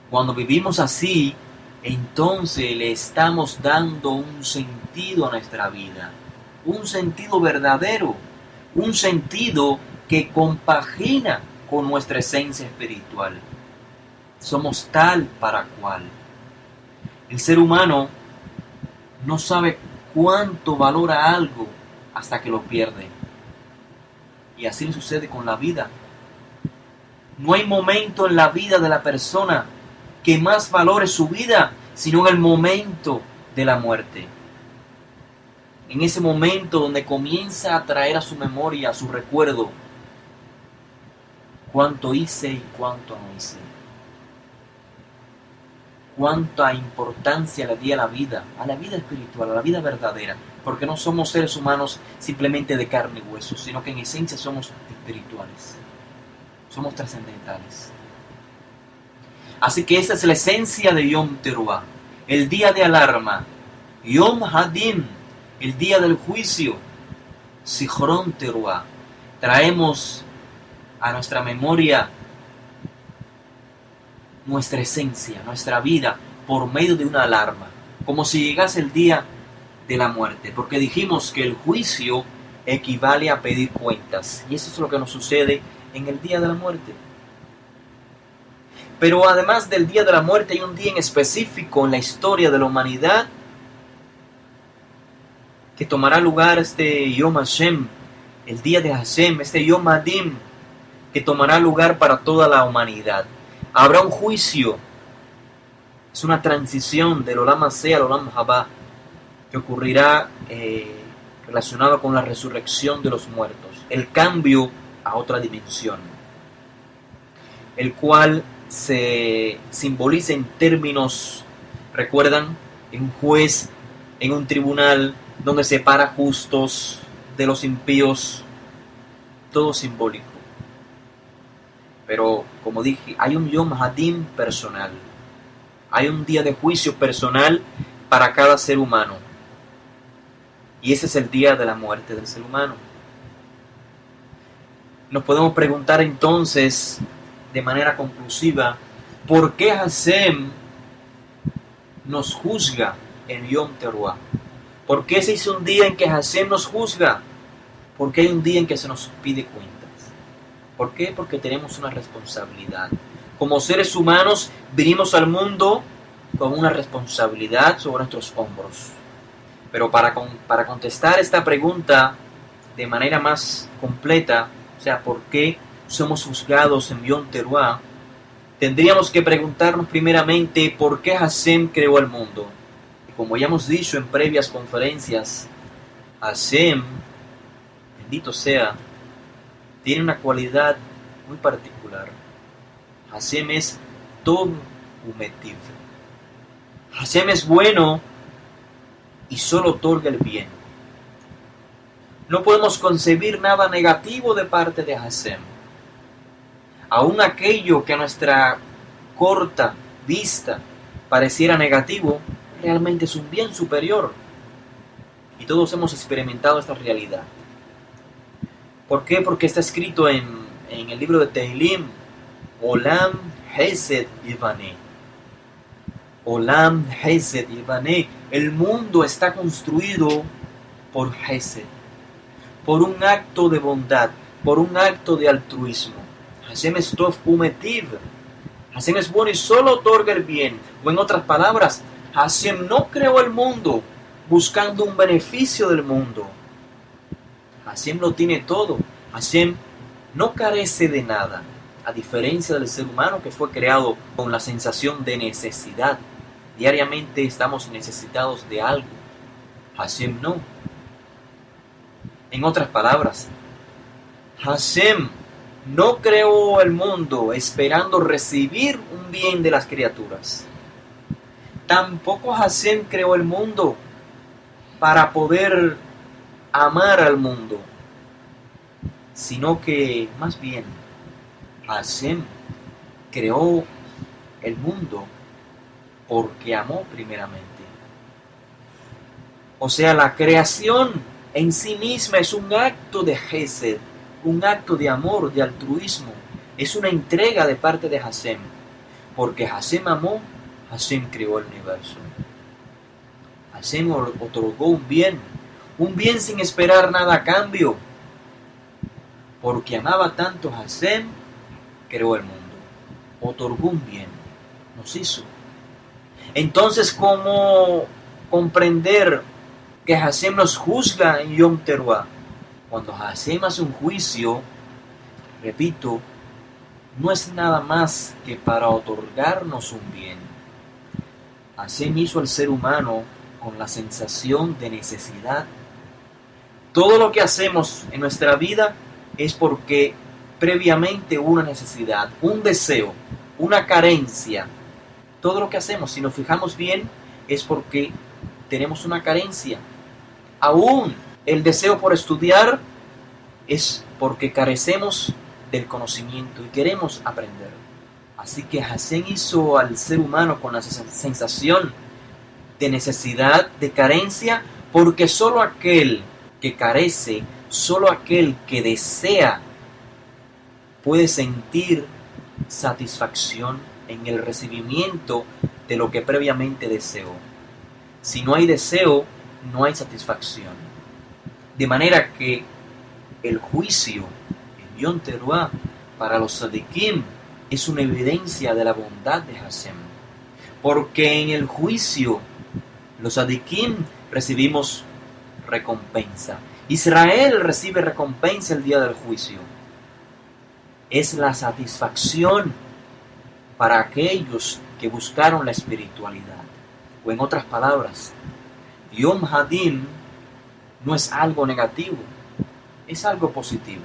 Cuando vivimos así, entonces le estamos dando un sentido a nuestra vida. Un sentido verdadero. Un sentido que compagina con nuestra esencia espiritual. Somos tal para cual. El ser humano no sabe cuánto valora algo hasta que lo pierde. Y así le sucede con la vida. No hay momento en la vida de la persona que más valore su vida, sino en el momento de la muerte. en ese momento donde comienza a traer a su memoria, a su recuerdo, cuánto hice y cuánto no hice. Cuánta importancia le di a la vida espiritual, a la vida verdadera, porque no somos seres humanos simplemente de carne y hueso, sino que en esencia somos espirituales, somos trascendentales. Así que esa es la esencia de Yom Teruah, el día de alarma, Yom Hadin, el día del juicio, Zichron Teruah. Traemos a nuestra memoria nuestra esencia, nuestra vida, por medio de una alarma, como si llegase el día de la muerte, porque dijimos que el juicio equivale a pedir cuentas, y eso es lo que nos sucede en el día de la muerte. Pero además del día de la muerte, hay un día en específico en la historia de la humanidad que tomará lugar, este Yom Hashem, el día de Hashem, este Yom Hadim, que tomará lugar para toda la humanidad. Habrá un juicio, es una transición del Olam Hazé al Olam Haba, que ocurrirá relacionado con la resurrección de los muertos, el cambio a otra dimensión, el cual se simboliza en términos, recuerdan, en un juez, en un tribunal, donde separa justos de los impíos, todo simbólico. Pero, como dije, hay un Yom Hadim personal. Hay un día de juicio personal para cada ser humano. Y ese es el día de la muerte del ser humano. Nos podemos preguntar entonces, de manera conclusiva, ¿por qué Hashem nos juzga en Yom Teruah? ¿Por qué se hizo un día en que Hashem nos juzga? ¿Por qué hay un día en que se nos pide cuentas? ¿Por qué? Porque tenemos una responsabilidad. Como seres humanos vinimos al mundo con una responsabilidad sobre nuestros hombros. Pero para contestar esta pregunta de manera más completa, o sea, ¿por qué somos juzgados en Yom Teruah? Tendríamos que preguntarnos primeramente por qué Hashem creó el mundo. Y como ya hemos dicho en previas conferencias, Hashem, bendito sea, tiene una cualidad muy particular. Hashem es Tov Umetiv. Hashem es bueno y solo otorga el bien. No podemos concebir nada negativo de parte de Hashem. Aún aquello que a nuestra corta vista pareciera negativo, realmente es un bien superior. Y todos hemos experimentado esta realidad. ¿Por qué? Porque está escrito en el libro de Tehilim, Olam Hesed Yivane. Olam Hesed Yivane. El mundo está construido por Hesed, por un acto de bondad, por un acto de altruismo. Hashem es Tov Umetiv. Hashem es bueno y solo otorga el bien. O en otras palabras, Hashem no creó el mundo buscando un beneficio del mundo. Hashem lo tiene todo. Hashem no carece de nada, a diferencia del ser humano que fue creado con la sensación de necesidad. Diariamente estamos necesitados de algo. Hashem no. En otras palabras, Hashem no creó el mundo esperando recibir un bien de las criaturas. Tampoco Hashem creó el mundo para poder amar al mundo, sino que más bien Hashem creó el mundo porque amó primeramente. O sea, la creación en sí misma es un acto de Hesed, un acto de amor, de altruismo. Es una entrega de parte de Hashem. Porque Hashem amó, Hashem creó el universo. Hashem otorgó un bien sin esperar nada a cambio. Porque amaba tanto a Hashem, creó el mundo. Otorgó un bien, nos hizo. Entonces, ¿cómo comprender que Hashem nos juzga en Yom Teruah? Cuando Hashem hace un juicio, repito, no es nada más que para otorgarnos un bien. Hashem hizo al ser humano con la sensación de necesidad Todo lo que hacemos en nuestra vida es porque previamente hubo una necesidad, un deseo, una carencia. Todo lo que hacemos, si nos fijamos bien, es porque tenemos una carencia. Aún el deseo por estudiar es porque carecemos del conocimiento y queremos aprender. Así que Hashem hizo al ser humano con la sensación de necesidad, de carencia, porque solo aquel que carece, solo aquel que desea, puede sentir satisfacción en el recibimiento de lo que previamente deseó. Si no hay deseo, no hay satisfacción. De manera que el juicio, el Yom Teruah, para los Sadikim, es una evidencia de la bondad de Hashem. Porque en el juicio, los Sadikim recibimos recompensa. Israel recibe recompensa el día del juicio. Es la satisfacción para aquellos que buscaron la espiritualidad. O en otras palabras, Yom Hadin no es algo negativo, es algo positivo.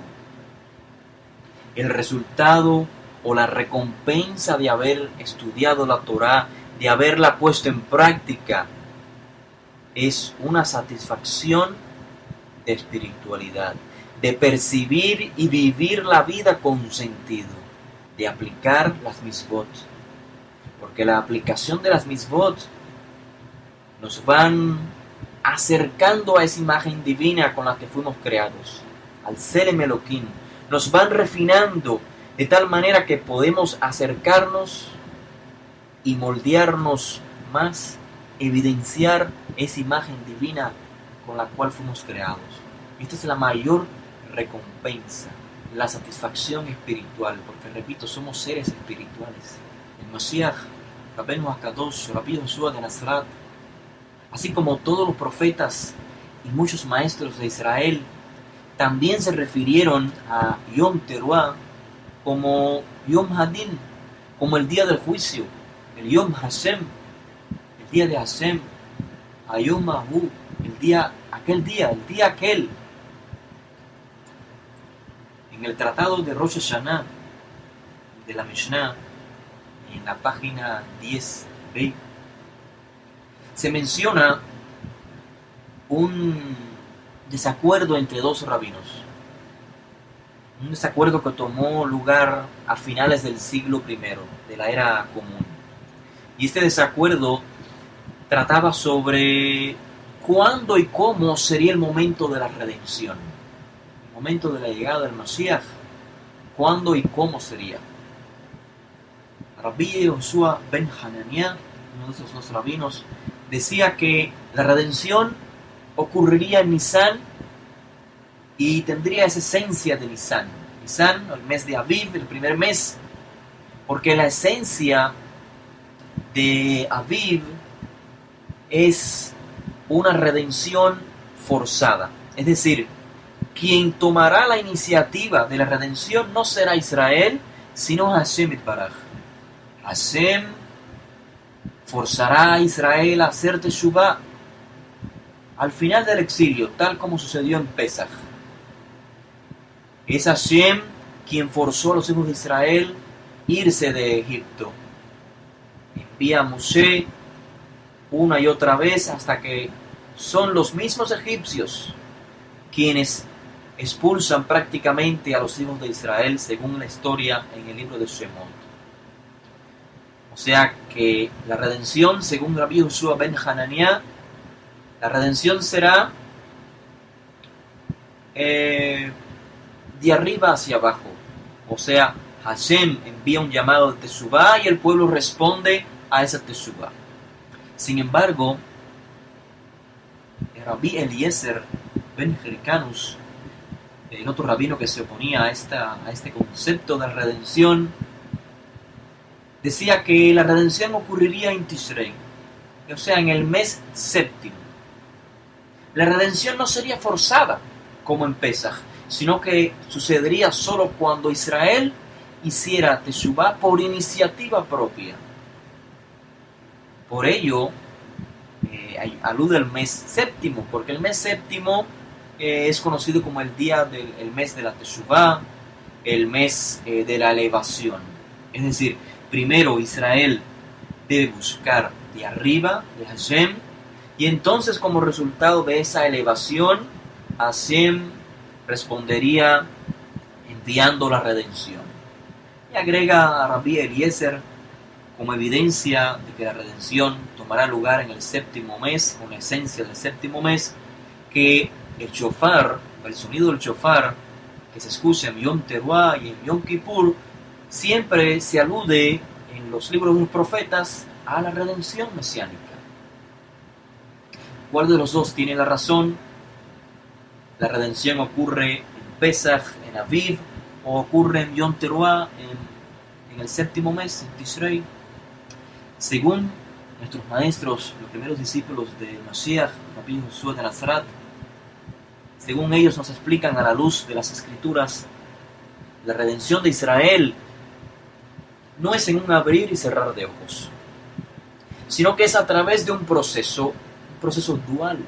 El resultado o la recompensa de haber estudiado la Torá, de haberla puesto en práctica, es una satisfacción de espiritualidad, de percibir y vivir la vida con sentido, de aplicar las misbot. Porque la aplicación de las misbot nos van acercando a esa imagen divina con la que fuimos creados, al Selem Elohim. Nos van refinando de tal manera que podemos acercarnos y moldearnos más, evidenciar esa imagen divina con la cual fuimos creados. Esta es la mayor recompensa, la satisfacción espiritual, porque repito, somos seres espirituales. El Mashiach, Rabbeinu HaKadosh, Rabbi Yoshua de Nazaret, así como todos los profetas y muchos maestros de Israel, también se refirieron a Yom Teruah como Yom Hadin, como el día del juicio, el Yom Hashem, el día de Hashem, Hayom Ahu, el día aquel. En el tratado de Rosh Hashanah, de la Mishnah, en la página 10b, se menciona un desacuerdo entre dos rabinos. Un desacuerdo que tomó lugar a finales del siglo I, de la era común. Y este desacuerdo trataba sobre cuándo y cómo sería el momento de la redención. El momento de la llegada del Mashiach. ¿Cuándo y cómo sería? Rabbi Yoshua ben Hananiah, uno de esos dos rabinos, decía que la redención ocurriría en Nisan y tendría esa esencia de Nisan. Nisan, el mes de Aviv, el primer mes, porque la esencia de Aviv es una redención forzada. Es decir, quien tomará la iniciativa de la redención no será Israel, sino Hashem Itbaraj. Hashem forzará a Israel a hacer Teshuvah al final del exilio, tal como sucedió en Pesach. Es Hashem quien forzó a los hijos de Israel irse de Egipto. Envía a Moshe una y otra vez hasta que son los mismos egipcios quienes expulsan prácticamente a los hijos de Israel, según la historia en el libro de Shemot. O sea que la redención, según Rabbi Yoshua ben Hananiah, la redención será de arriba hacia abajo. O sea, Hashem envía un llamado de Teshuvah y el pueblo responde a esa Teshuvah. Sin embargo, Rabbi Eliezer ben Hyrcanus, el otro rabino que se oponía a este concepto de redención, decía que la redención ocurriría en Tishrei, o sea, en el mes séptimo. La redención no sería forzada como en Pesach, sino que sucedería solo cuando Israel hiciera Teshuvah por iniciativa propia. Por ello, alude al mes séptimo, porque el mes séptimo es conocido como el el mes de la Teshuvá, el mes de la elevación. Es decir, primero Israel debe buscar de arriba, de Hashem, y entonces como resultado de esa elevación, Hashem respondería enviando la redención. Y agrega a Rabbi Eliezer como evidencia de que la redención tomará lugar en el séptimo mes, con la esencia del séptimo mes, que el shofar, el sonido del shofar que se escucha en Yom Teruah y en Yom Kippur, siempre se alude en los libros de los profetas a la redención mesiánica. ¿Cuál de los dos tiene la razón? La redención ocurre en Pesach, en Aviv, o ocurre en Yom Teruah, en el séptimo mes, en Tishrei. Según nuestros maestros, los primeros discípulos de Mashiach, Rabbi Josué de Nazaret, según ellos nos explican a la luz de las Escrituras, la redención de Israel no es en un abrir y cerrar de ojos, sino que es a través de un proceso dual.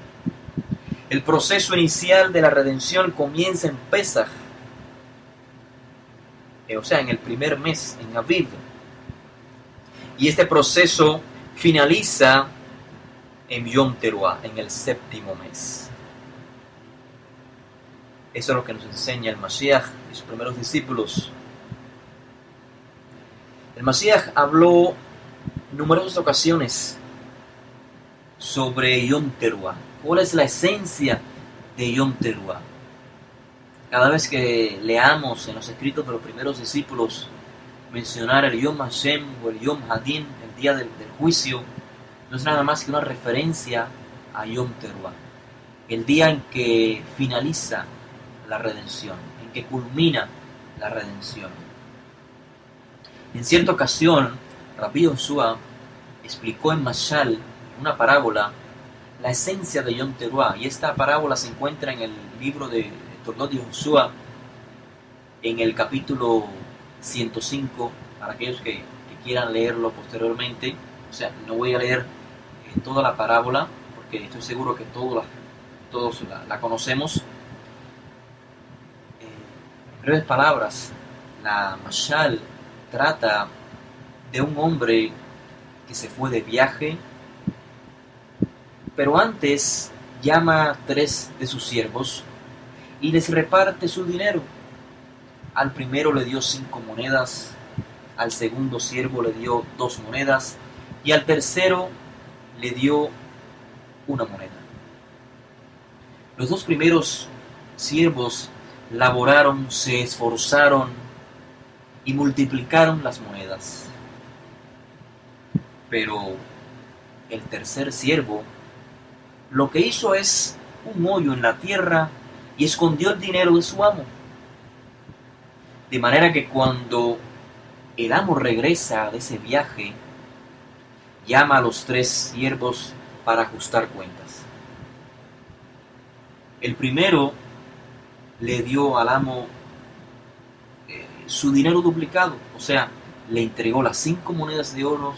El proceso inicial de la redención comienza en Pesach, o sea, en el primer mes, en Aviv. Y este proceso finaliza en Yom Teruah, en el séptimo mes. Eso es lo que nos enseña el Mashiach y sus primeros discípulos. El Mashiach habló en numerosas ocasiones sobre Yom Teruah. ¿Cuál es la esencia de Yom Teruah? Cada vez que leamos en los escritos de los primeros discípulos mencionar el Yom Hashem o el Yom Hadin, el día del juicio, no es nada más que una referencia a Yom Teruah, el día en que finaliza la redención, en que culmina la redención. En cierta ocasión, Rabbi Josué explicó en Mashal, en una parábola, la esencia de Yom Teruah, y esta parábola se encuentra en el libro de Toldot de Josué, en el capítulo 105, para aquellos que quieran leerlo posteriormente. O sea, no voy a leer toda la parábola, porque estoy seguro que todos la conocemos. En breves palabras, la Mashal trata de un hombre que se fue de viaje, pero antes llama a 3 de sus siervos y les reparte su dinero. Al primero le dio 5 monedas, al segundo siervo le dio 2 monedas y al tercero le dio 1 moneda. Los 2 primeros siervos laboraron, se esforzaron y multiplicaron las monedas. Pero el tercer siervo lo que hizo es un hoyo en la tierra y escondió el dinero de su amo. De manera que cuando el amo regresa de ese viaje, llama a los 3 siervos para ajustar cuentas. El primero le dio al amo su dinero duplicado, o sea, le entregó las 5 monedas de oro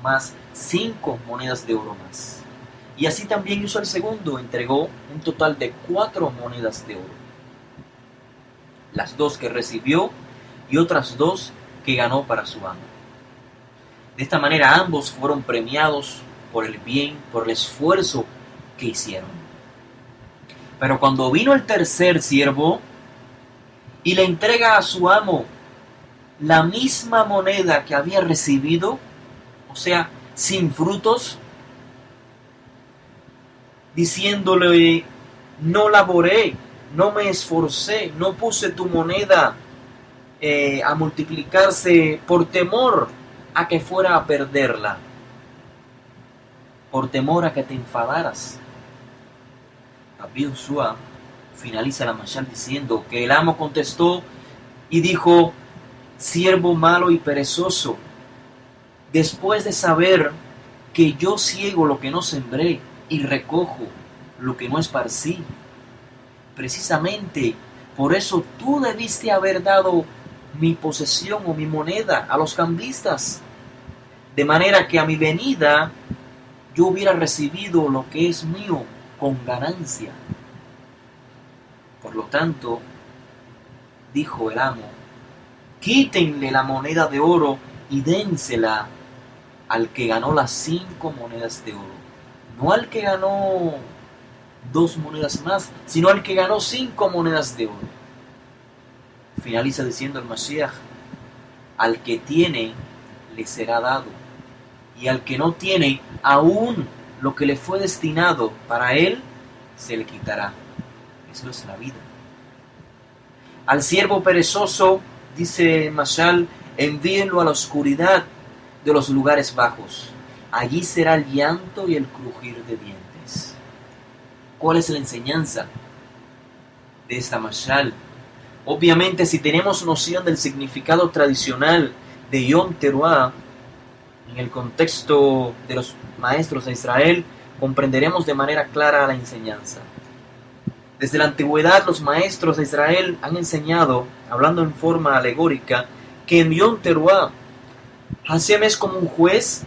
más 5 monedas de oro más. Y así también hizo el segundo, entregó un total de 4 monedas de oro. Las 2 que recibió y otras 2 que ganó para su amo. De esta manera ambos fueron premiados por el bien, por el esfuerzo que hicieron. Pero cuando vino el tercer siervo y le entrega a su amo la misma moneda que había recibido, o sea, sin frutos, diciéndole: no laboré, no me esforcé, no puse tu moneda a multiplicarse por temor a que fuera a perderla, por temor a que te enfadaras. Rabbi Josué finaliza la mashal diciendo que el amo contestó y dijo: siervo malo y perezoso, después de saber que yo ciego lo que no sembré y recojo lo que no esparcí, precisamente por eso tú debiste haber dado mi posesión o mi moneda a los cambistas, de manera que a mi venida yo hubiera recibido lo que es mío con ganancia. lo tanto, dijo el amo, quítenle la moneda de oro y dénsela al que ganó las 5 monedas de oro. No al que ganó 2 monedas más, sino al que ganó 5 monedas de oro. Finaliza diciendo el Mashiach, al que tiene le será dado, y al que no tiene, aún lo que le fue destinado para él, se le quitará. Eso es la vida. Al siervo perezoso, dice Mashal, envíenlo a la oscuridad de los lugares bajos. Allí será el llanto y el crujir de dientes. ¿Cuál es la enseñanza de esta Mashal? Obviamente, si tenemos noción del significado tradicional de Yom Teruah, en el contexto de los maestros de Israel, comprenderemos de manera clara la enseñanza. Desde la antigüedad, los maestros de Israel han enseñado, hablando en forma alegórica, que en Yom Teruah, Hashem es como un juez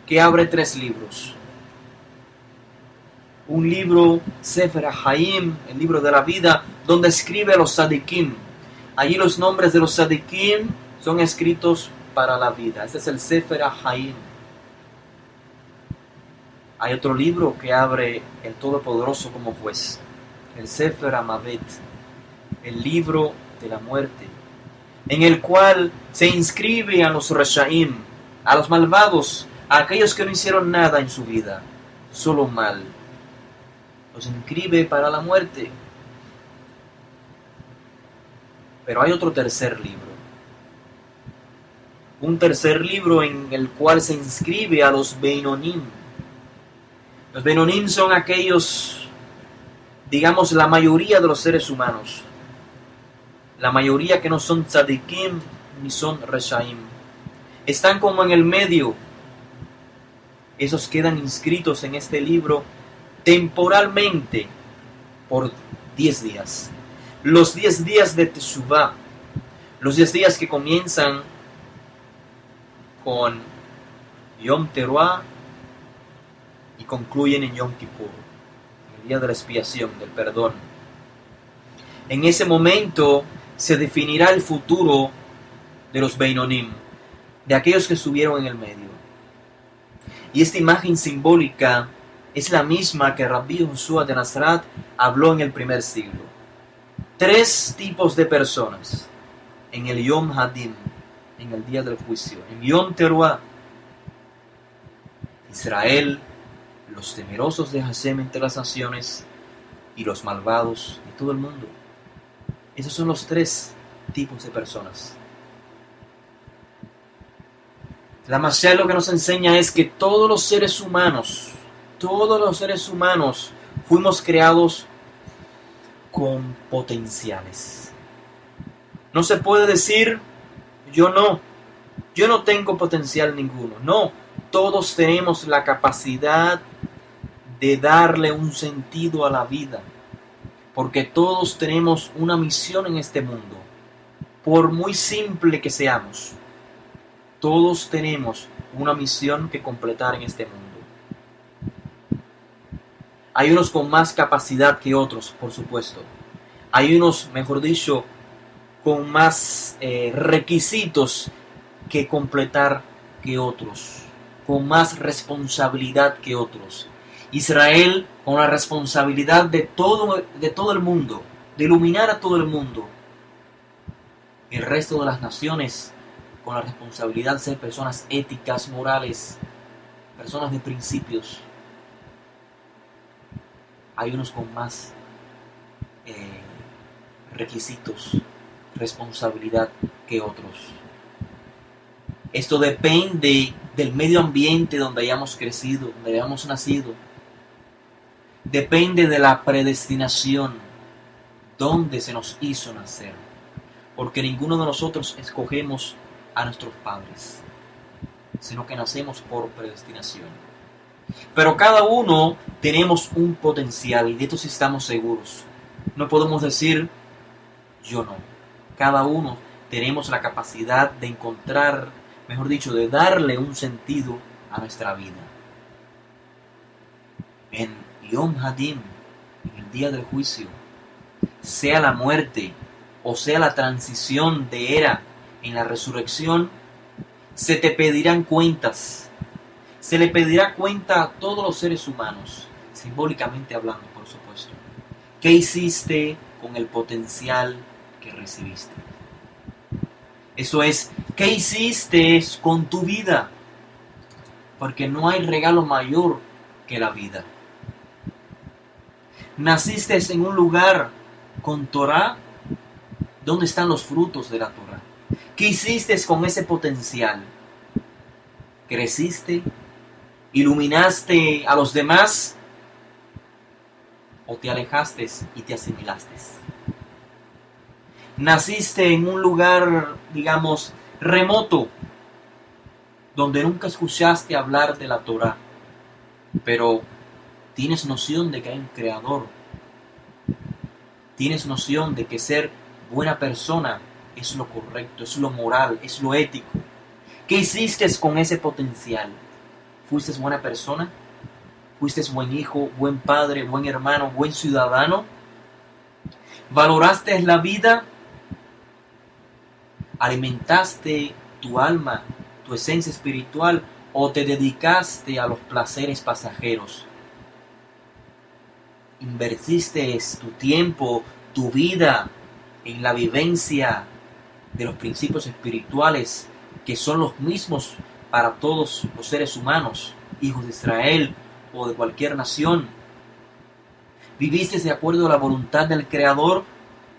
que abre 3 libros. Un libro, Sefer HaHaim, el libro de la vida, donde escribe a los tzadikim. Allí los nombres de los tzadikim son escritos para la vida. Este es el Sefer HaHaim. Hay otro libro que abre el Todopoderoso como juez, el Sefer HaMavet, el libro de la muerte, en el cual se inscribe a los Reshaim, a los malvados, a aquellos que no hicieron nada en su vida, solo mal. Los inscribe para la muerte. Pero hay otro tercer libro. Un tercer libro en el cual se inscribe a los Beinonim. Los Beinonim son aquellos, digamos, la mayoría de los seres humanos. La mayoría que no son tzadikim ni son reshaim. Están como en el medio. Esos quedan inscritos en este libro temporalmente por 10 días. Los 10 días de Teshuvah. Los 10 días que comienzan con Yom Teruah y concluyen en Yom Kippur, el día de la expiación, del perdón. En ese momento se definirá el futuro de los Beinonim, de aquellos que estuvieron en el medio. Y esta imagen simbólica es la misma que Rabbi Joshua de Nazaret habló en el primer siglo. 3 tipos de personas en el Yom Hadim, en el día del juicio. En Yom Teruah, Israel, los temerosos de Hashem entre las naciones, y los malvados de todo el mundo. Esos son los 3 tipos de personas. La Mashiach lo que nos enseña es que todos los seres humanos fuimos creados con potenciales. No se puede decir, yo no tengo potencial ninguno. No, todos tenemos la capacidad de darle un sentido a la vida, porque todos tenemos una misión en este mundo, por muy simple que seamos. Todos tenemos una misión que completar en este mundo. Hay unos con más capacidad que otros, por supuesto. Hay unos, mejor dicho, con más requisitos que completar que otros, con más responsabilidad que otros. Israel con la responsabilidad de todo el mundo, de iluminar a todo el mundo. El resto de las naciones con la responsabilidad de ser personas éticas, morales, personas de principios. Hay unos con más requisitos, responsabilidad que otros. Esto depende del medio ambiente donde hayamos crecido, donde hayamos nacido. Depende de la predestinación, donde se nos hizo nacer. Porque ninguno de nosotros escogemos a nuestros padres, sino que nacemos por predestinación. Pero cada uno tenemos un potencial y de esto sí estamos seguros. No podemos decir, yo no. Cada uno tenemos la capacidad de encontrar, mejor dicho, de darle un sentido a nuestra vida. En Yom Hadim, en el día del juicio, sea la muerte o sea la transición de era en la resurrección, se te pedirán cuentas. Se le pedirá cuenta a todos los seres humanos, simbólicamente hablando, por supuesto. ¿Qué hiciste con el potencial que recibiste? Eso es, ¿qué hiciste con tu vida? Porque no hay regalo mayor que la vida. Naciste en un lugar con Torah. ¿Dónde están los frutos de la Torah? ¿Qué hiciste con ese potencial? ¿Creciste? ¿Iluminaste a los demás? ¿O te alejaste y te asimilaste? Naciste en un lugar, digamos, remoto, donde nunca escuchaste hablar de la Torah, pero tienes noción de que hay un creador. Tienes noción de que ser buena persona es lo correcto, es lo moral, es lo ético. ¿Qué hiciste con ese potencial? ¿Fuiste buena persona? ¿Fuiste buen hijo, buen padre, buen hermano, buen ciudadano? ¿Valoraste la vida? ¿Alimentaste tu alma, tu esencia espiritual, o te dedicaste a los placeres pasajeros? ¿Invertiste tu tiempo, tu vida en la vivencia de los principios espirituales que son los mismos para todos los seres humanos, hijos de Israel o de cualquier nación? ¿Viviste de acuerdo a la voluntad del Creador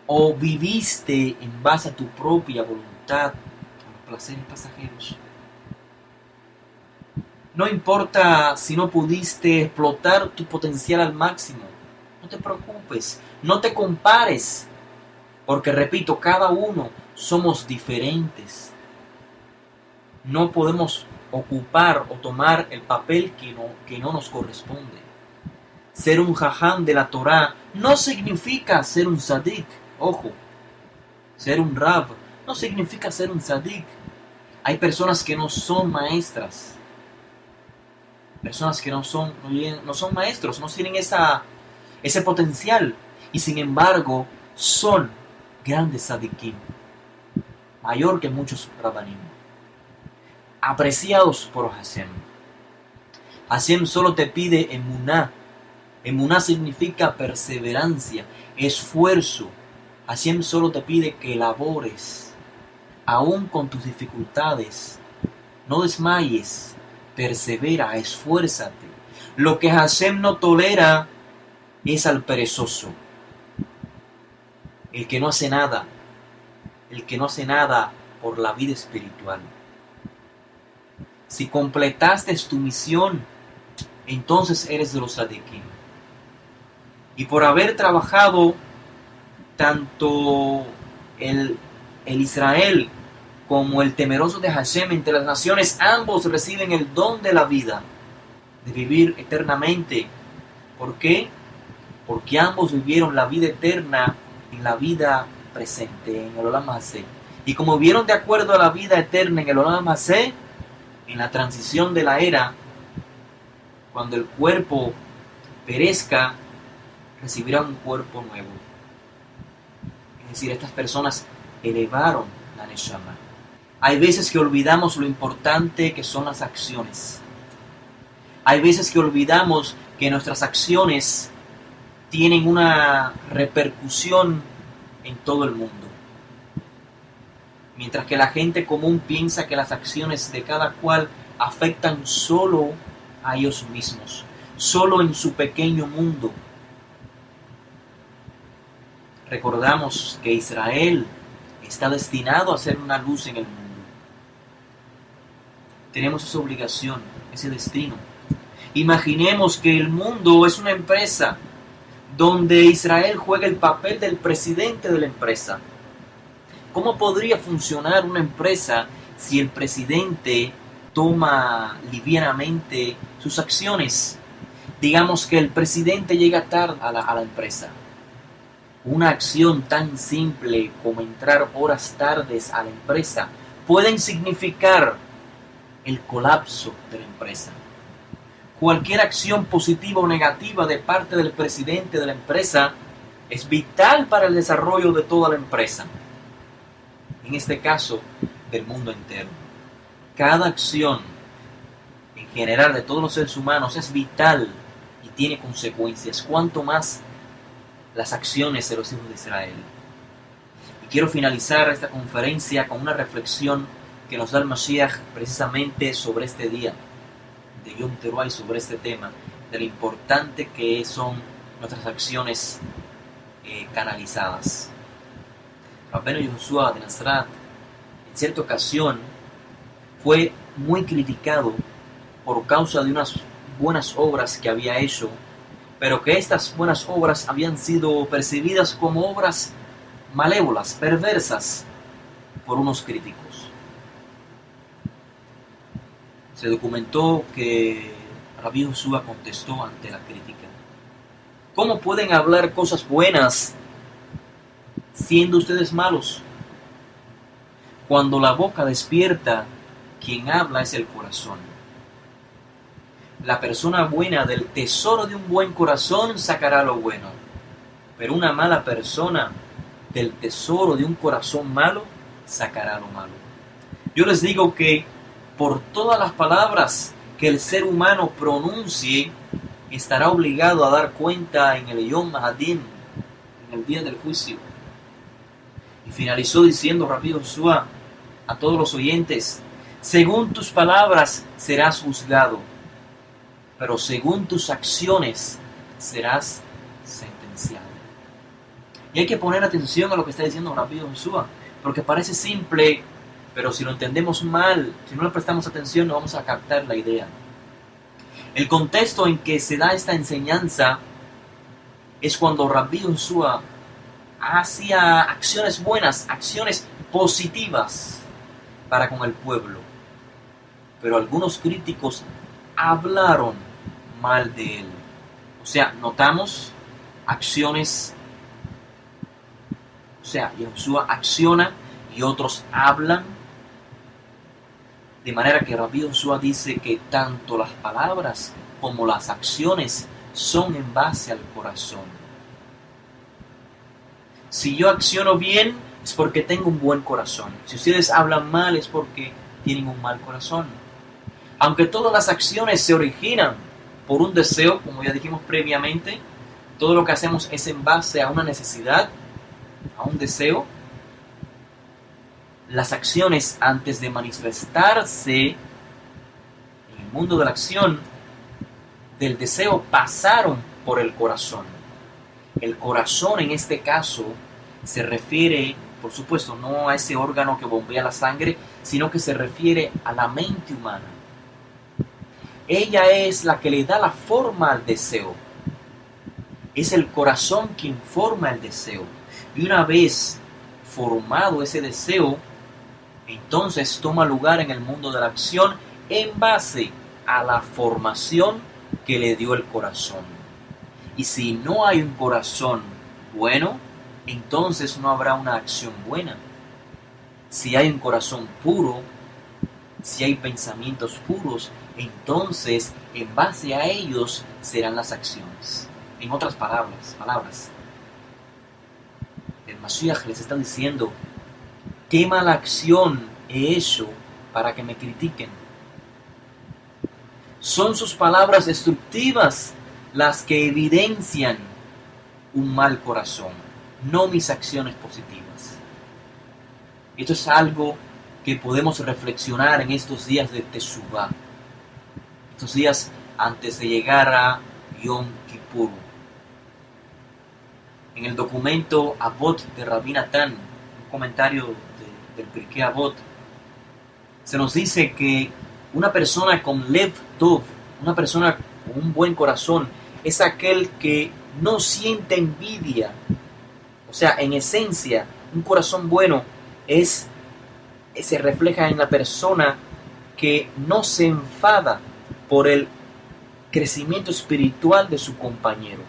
o viviste en base a tu propia voluntad, a los placeres pasajeros? No importa si no pudiste explotar tu potencial al máximo, no te preocupes, no te compares, porque repito, cada uno somos diferentes. No podemos ocupar o tomar el papel que no nos corresponde. Ser un jajam de la Torah no significa ser un tzadik, ojo. Ser un rab no significa ser un tzadik. Hay personas que no son maestras. Personas que no son maestros, no tienen ese potencial. Y sin embargo, son grandes tzadikim. Mayor que muchos rabanim. Apreciados por Hashem. Hashem solo te pide emuná. Emuná significa perseverancia, esfuerzo. Hashem solo te pide que labores, aún con tus dificultades. No desmayes, persevera, esfuérzate. Lo que Hashem no tolera es al perezoso. El que no hace nada. El que no hace nada por la vida espiritual. Si completaste tu misión, entonces eres de los tzadikim. Y por haber trabajado tanto el Israel como el temeroso de Hashem entre las naciones, ambos reciben el don de la vida, de vivir eternamente. ¿Por qué? Porque ambos vivieron la vida eterna en la vida presente, en el Olam Hazé. Y como vivieron de acuerdo a la vida eterna en el Olam Hazé, en la transición de la era, cuando el cuerpo perezca, recibirán un cuerpo nuevo. Es decir, estas personas elevaron la Neshama. Hay veces que olvidamos lo importante que son las acciones. Hay veces que olvidamos que nuestras acciones tienen una repercusión en todo el mundo. Mientras que la gente común piensa que las acciones de cada cual afectan solo a ellos mismos, solo en su pequeño mundo. Recordamos que Israel está destinado a ser una luz en el mundo. Tenemos esa obligación, ese destino. Imaginemos que el mundo es una empresa donde Israel juega el papel del presidente de la empresa. ¿Cómo podría funcionar una empresa si el presidente toma livianamente sus acciones? Digamos que el presidente llega tarde a la empresa. Una acción tan simple como entrar horas tardes a la empresa pueden significar el colapso de la empresa. Cualquier acción positiva o negativa de parte del presidente de la empresa es vital para el desarrollo de toda la empresa, en este caso del mundo entero. Cada acción en general de todos los seres humanos es vital y tiene consecuencias, cuanto más las acciones de los hijos de Israel. Y quiero finalizar esta conferencia con una reflexión que nos da el Mashiach precisamente sobre este día de Yom Teruah y sobre este tema, de lo importante que son nuestras acciones canalizadas. Rabbeinu Yehoshua de Nazaret, en cierta ocasión, fue muy criticado por causa de unas buenas obras que había hecho, pero que estas buenas obras habían sido percibidas como obras malévolas, perversas, por unos críticos. Se documentó que Rabbi Yehoshua contestó ante la crítica: ¿cómo pueden hablar cosas buenas siendo ustedes malos? Cuando la boca despierta, quien habla es el corazón. La persona buena del tesoro de un buen corazón sacará lo bueno, pero una mala persona del tesoro de un corazón malo sacará lo malo. Yo les digo que por todas las palabras que el ser humano pronuncie, estará obligado a dar cuenta en el Yom Ha'adin, en el día del juicio. Y finalizó diciendo Rabbi Yehoshua a todos los oyentes: según tus palabras serás juzgado, pero según tus acciones serás sentenciado. Y hay que poner atención a lo que está diciendo Rabbi Yehoshua, porque parece simple, pero si lo entendemos mal, si no le prestamos atención, no vamos a captar la idea. El contexto en que se da esta enseñanza es cuando Rabbi Yehoshua hacía acciones buenas, acciones positivas para con el pueblo. Pero algunos críticos hablaron mal de él. O sea, notamos acciones, o sea, Yehoshua acciona y otros hablan. De manera que Rabbi Yehoshua dice que tanto las palabras como las acciones son en base al corazón. Si yo acciono bien, es porque tengo un buen corazón. Si ustedes hablan mal, es porque tienen un mal corazón. Aunque todas las acciones se originan por un deseo, como ya dijimos previamente, todo lo que hacemos es en base a una necesidad, a un deseo. Las acciones, antes de manifestarse en el mundo de la acción, del deseo, pasaron por el corazón. El corazón en este caso se refiere, por supuesto, no a ese órgano que bombea la sangre, sino que se refiere a la mente humana. Ella es la que le da la forma al deseo. Es el corazón quien forma el deseo. Y una vez formado ese deseo, entonces toma lugar en el mundo de la acción en base a la formación que le dio el corazón. Y si no hay un corazón bueno, entonces no habrá una acción buena. Si hay un corazón puro, si hay pensamientos puros, entonces en base a ellos serán las acciones. En otras palabras, el Mashiach les está diciendo: ¿qué mala acción he hecho para que me critiquen? Son sus palabras destructivas las que evidencian un mal corazón, no mis acciones positivas. Esto es algo que podemos reflexionar en estos días de Teshuvah, estos días antes de llegar a Yom Kippur. En el documento Avot de Rabbi Natan, un comentario del Pirkei Avot, se nos dice que una persona con Lev Tov, una persona con un buen corazón, es aquel que no siente envidia. O sea, en esencia, un corazón bueno se refleja en la persona que no se enfada por el crecimiento espiritual de su compañero,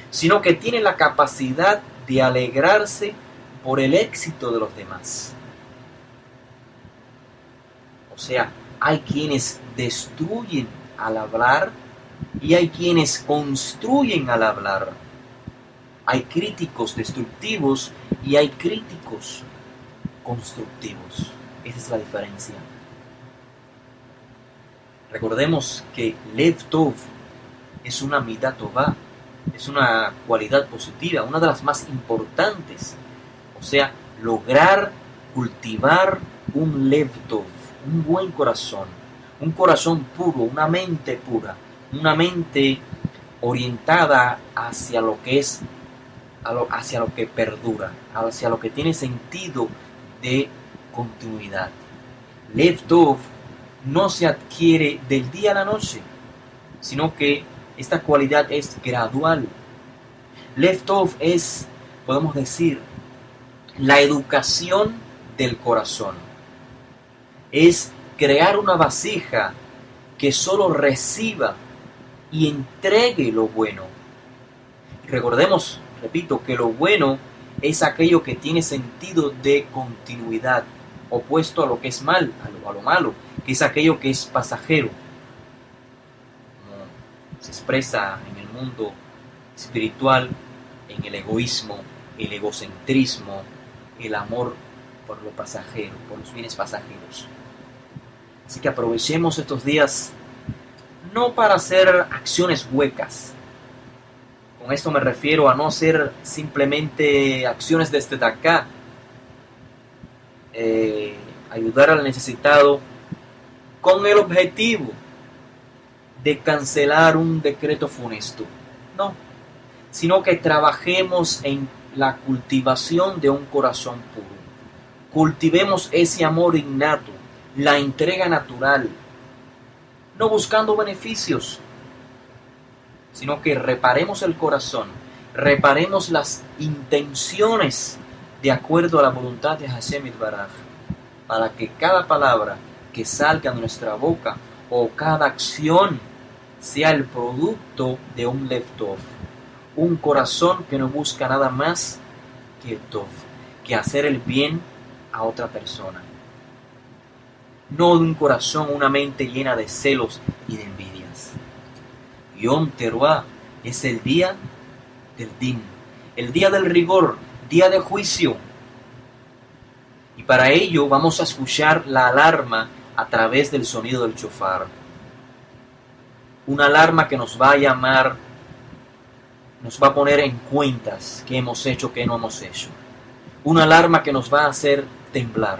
sino que tiene la capacidad de alegrarse por el éxito de los demás. O sea, hay quienes destruyen al hablar y hay quienes construyen al hablar. Hay críticos destructivos y hay críticos constructivos. Esa es la diferencia. Recordemos que Lev Tov es una midat tová, es una cualidad positiva, una de las más importantes. O sea, lograr cultivar un Lev Tov, un buen corazón, un corazón puro, una mente pura, una mente orientada hacia lo que es, hacia lo que perdura, hacia lo que tiene sentido de continuidad. Lev Tov no se adquiere del día a la noche, sino que esta cualidad es gradual. Lev Tov es, podemos decir, la educación del corazón. Es crear una vasija que solo reciba y entregue lo bueno. Y recordemos, repito, que lo bueno es aquello que tiene sentido de continuidad, opuesto a lo que es mal, a lo malo, que es aquello que es pasajero, como se expresa en el mundo espiritual, en el egoísmo, el egocentrismo, el amor por lo pasajero, por los bienes pasajeros. Así que aprovechemos estos días no para hacer acciones huecas. Con esto me refiero a no hacer simplemente acciones desde acá, ayudar al necesitado con el objetivo de cancelar un decreto funesto. No, sino que trabajemos en la cultivación de un corazón puro. Cultivemos ese amor innato, la entrega natural, no buscando beneficios, sino que reparemos el corazón, reparemos las intenciones de acuerdo a la voluntad de Hashem Yitbaraj, para que cada palabra que salga de nuestra boca o cada acción sea el producto de un Lev Tov, un corazón que no busca nada más que el Tov, que hacer el bien a otra persona. No de un corazón, una mente llena de celos y de envidias. Yom Teruah es el día del Din, el día del rigor, día de juicio. Y para ello vamos a escuchar la alarma a través del sonido del shofar. Una alarma que nos va a llamar, nos va a poner en cuentas qué hemos hecho, qué no hemos hecho. Una alarma que nos va a hacer temblar,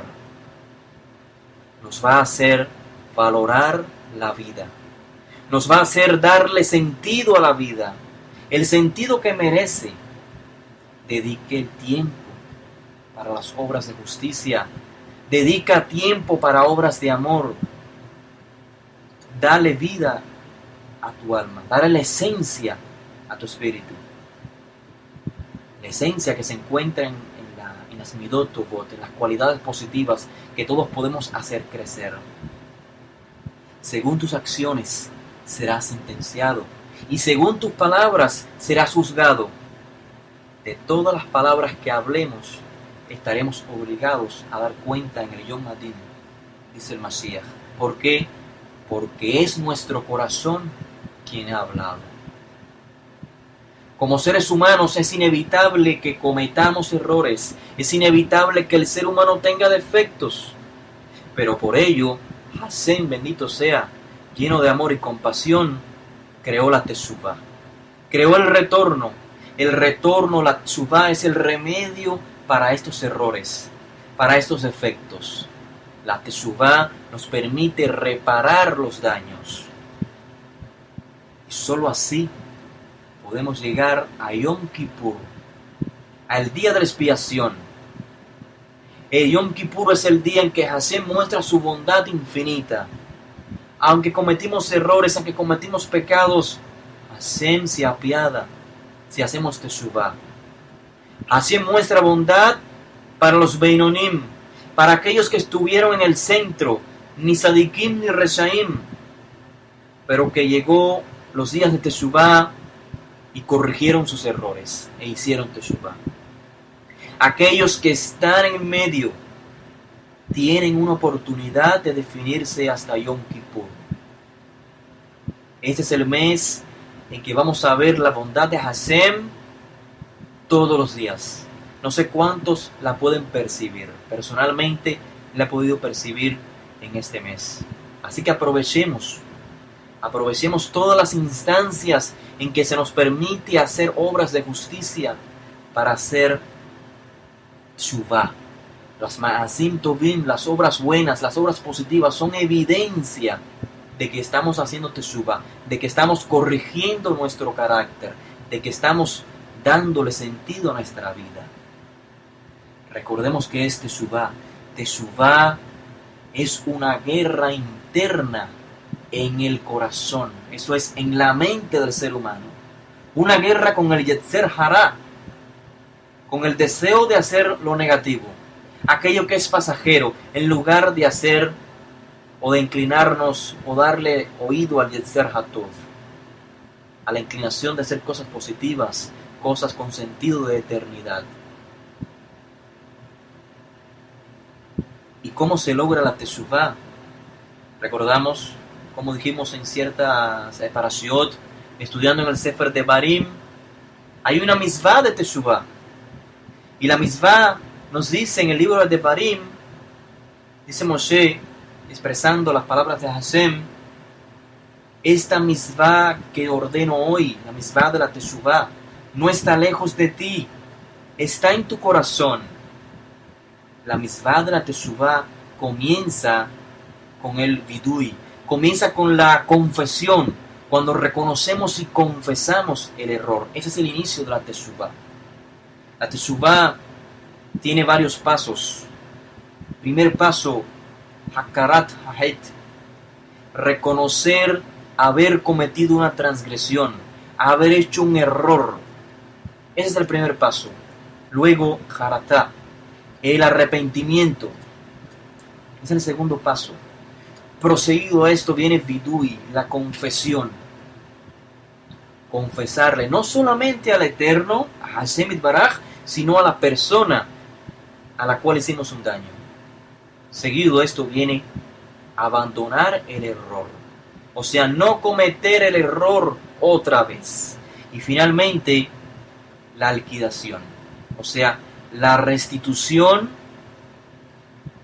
nos va a hacer valorar la vida, nos va a hacer darle sentido a la vida, el sentido que merece. Dedique el tiempo para las obras de justicia, dedica tiempo para obras de amor, dale vida a tu alma, dale la esencia a tu espíritu, la esencia que se encuentra en las midot tovot, en las cualidades positivas que todos podemos hacer crecer. Según tus acciones serás sentenciado y según tus palabras serás juzgado. De todas las palabras que hablemos estaremos obligados a dar cuenta en el Yom Hadin, dice el Mashiach. ¿Por qué? Porque es nuestro corazón quien ha hablado. Como seres humanos es inevitable que cometamos errores, es inevitable que el ser humano tenga defectos, pero por ello, Hashem, bendito sea, lleno de amor y compasión, creó la Teshuvá, creó el retorno. El retorno, la Teshuvá, es el remedio para estos errores, para estos defectos. La Teshuvá nos permite reparar los daños. Y solo así podemos llegar a Yom Kippur, al día de la expiación. El Yom Kippur es el día en que Hashem muestra su bondad infinita. Aunque cometimos errores, aunque cometimos pecados, Hashem se apiada si hacemos Teshuvá. Hashem muestra bondad para los Beinonim, para aquellos que estuvieron en el centro, ni Sadikim ni Reshaim, pero que llegó los días de Teshuvá y corrigieron sus errores e hicieron Teshuvá. Aquellos que están en medio tienen una oportunidad de definirse hasta Yom Kippur. Este es el mes en que vamos a ver la bondad de Hashem todos los días. No sé cuántos la pueden percibir. Personalmente la he podido percibir en este mes. Así que aprovechemos todas las instancias en que se nos permite hacer obras de justicia para hacer Teshuvah. Las Ma'asim Tovim, las obras buenas, las obras positivas, son evidencia de que estamos haciendo Teshuvah, de que estamos corrigiendo nuestro carácter, de que estamos dándole sentido a nuestra vida. Recordemos que es Teshuvah. Teshuvah es una guerra interna en el corazón, eso es, en la mente del ser humano. Una guerra con el Yetzer Hará, con el deseo de hacer lo negativo, aquello que es pasajero, en lugar de hacer o de inclinarnos o darle oído al Yetzer Hatov, a la inclinación de hacer cosas positivas, cosas con sentido de eternidad. ¿Y cómo se logra la Teshuvah? Recordamos, como dijimos en ciertas parashiot, estudiando en el Sefer de Barim, hay una misvah de Teshuvah. Y la misvah nos dice en el libro de Devarim, dice Moshe, expresando las palabras de Hashem, esta misvah que ordeno hoy, la misvah de la Teshuvah, no está lejos de ti, está en tu corazón. La misvah de la Teshuvah comienza con el vidui, comienza con la confesión, cuando reconocemos y confesamos el error. Ese es el inicio de la Teshuvah. La Teshuvah tiene varios pasos. Primer paso, Hakarat Hahet, reconocer haber cometido una transgresión, haber hecho un error. Ese es el primer paso. Luego, Haratá, el arrepentimiento. Es el segundo paso. Proseguido a esto viene Vidui, la confesión. Confesarle no solamente al Eterno, a Hashem Yitbaraj, sino a la persona a la cual hicimos un daño. Seguido a esto viene abandonar el error. O sea, no cometer el error otra vez. Y finalmente, la liquidación. O sea, la restitución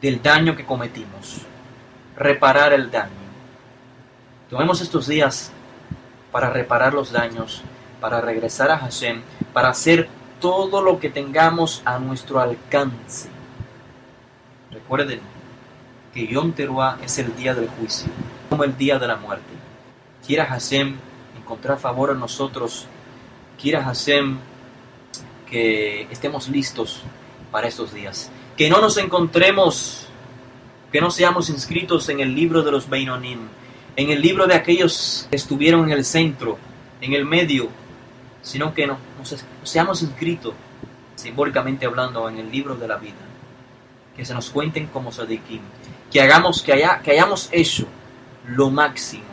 del daño que cometimos. Reparar el daño. Tomemos estos días para reparar los daños, para regresar a Hashem, para hacer todo lo que tengamos a nuestro alcance. Recuerden que Yom Teruah es el día del juicio, como el día de la muerte. Quiera Hashem encontrar favor en nosotros, quiera Hashem que estemos listos para estos días. Que no nos encontremos, que no seamos inscritos en el libro de los Beinonim, en el libro de aquellos que estuvieron en el centro, en el medio, sino que nos seamos inscritos, simbólicamente hablando, en el libro de la vida. Que se nos cuenten como Sadikim, que hayamos hecho lo máximo,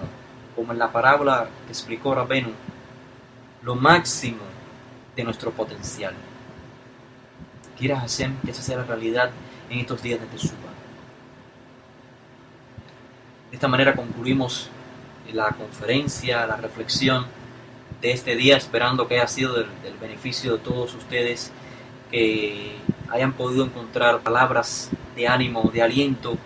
como en la parábola que explicó Rabenu, lo máximo de nuestro potencial. Quiera Hashem que esa sea la realidad en estos días de Teshuvah. De esta manera concluimos la conferencia, la reflexión de este día, esperando que haya sido del beneficio de todos ustedes, que hayan podido encontrar palabras de ánimo, de aliento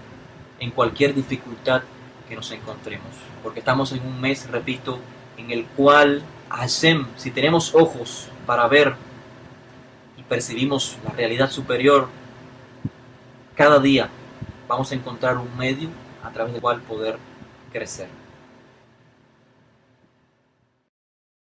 en cualquier dificultad que nos encontremos. Porque estamos en un mes, repito, en el cual Hashem, si tenemos ojos para ver y percibimos la realidad superior, cada día vamos a encontrar un medio a través del cual poder crecer.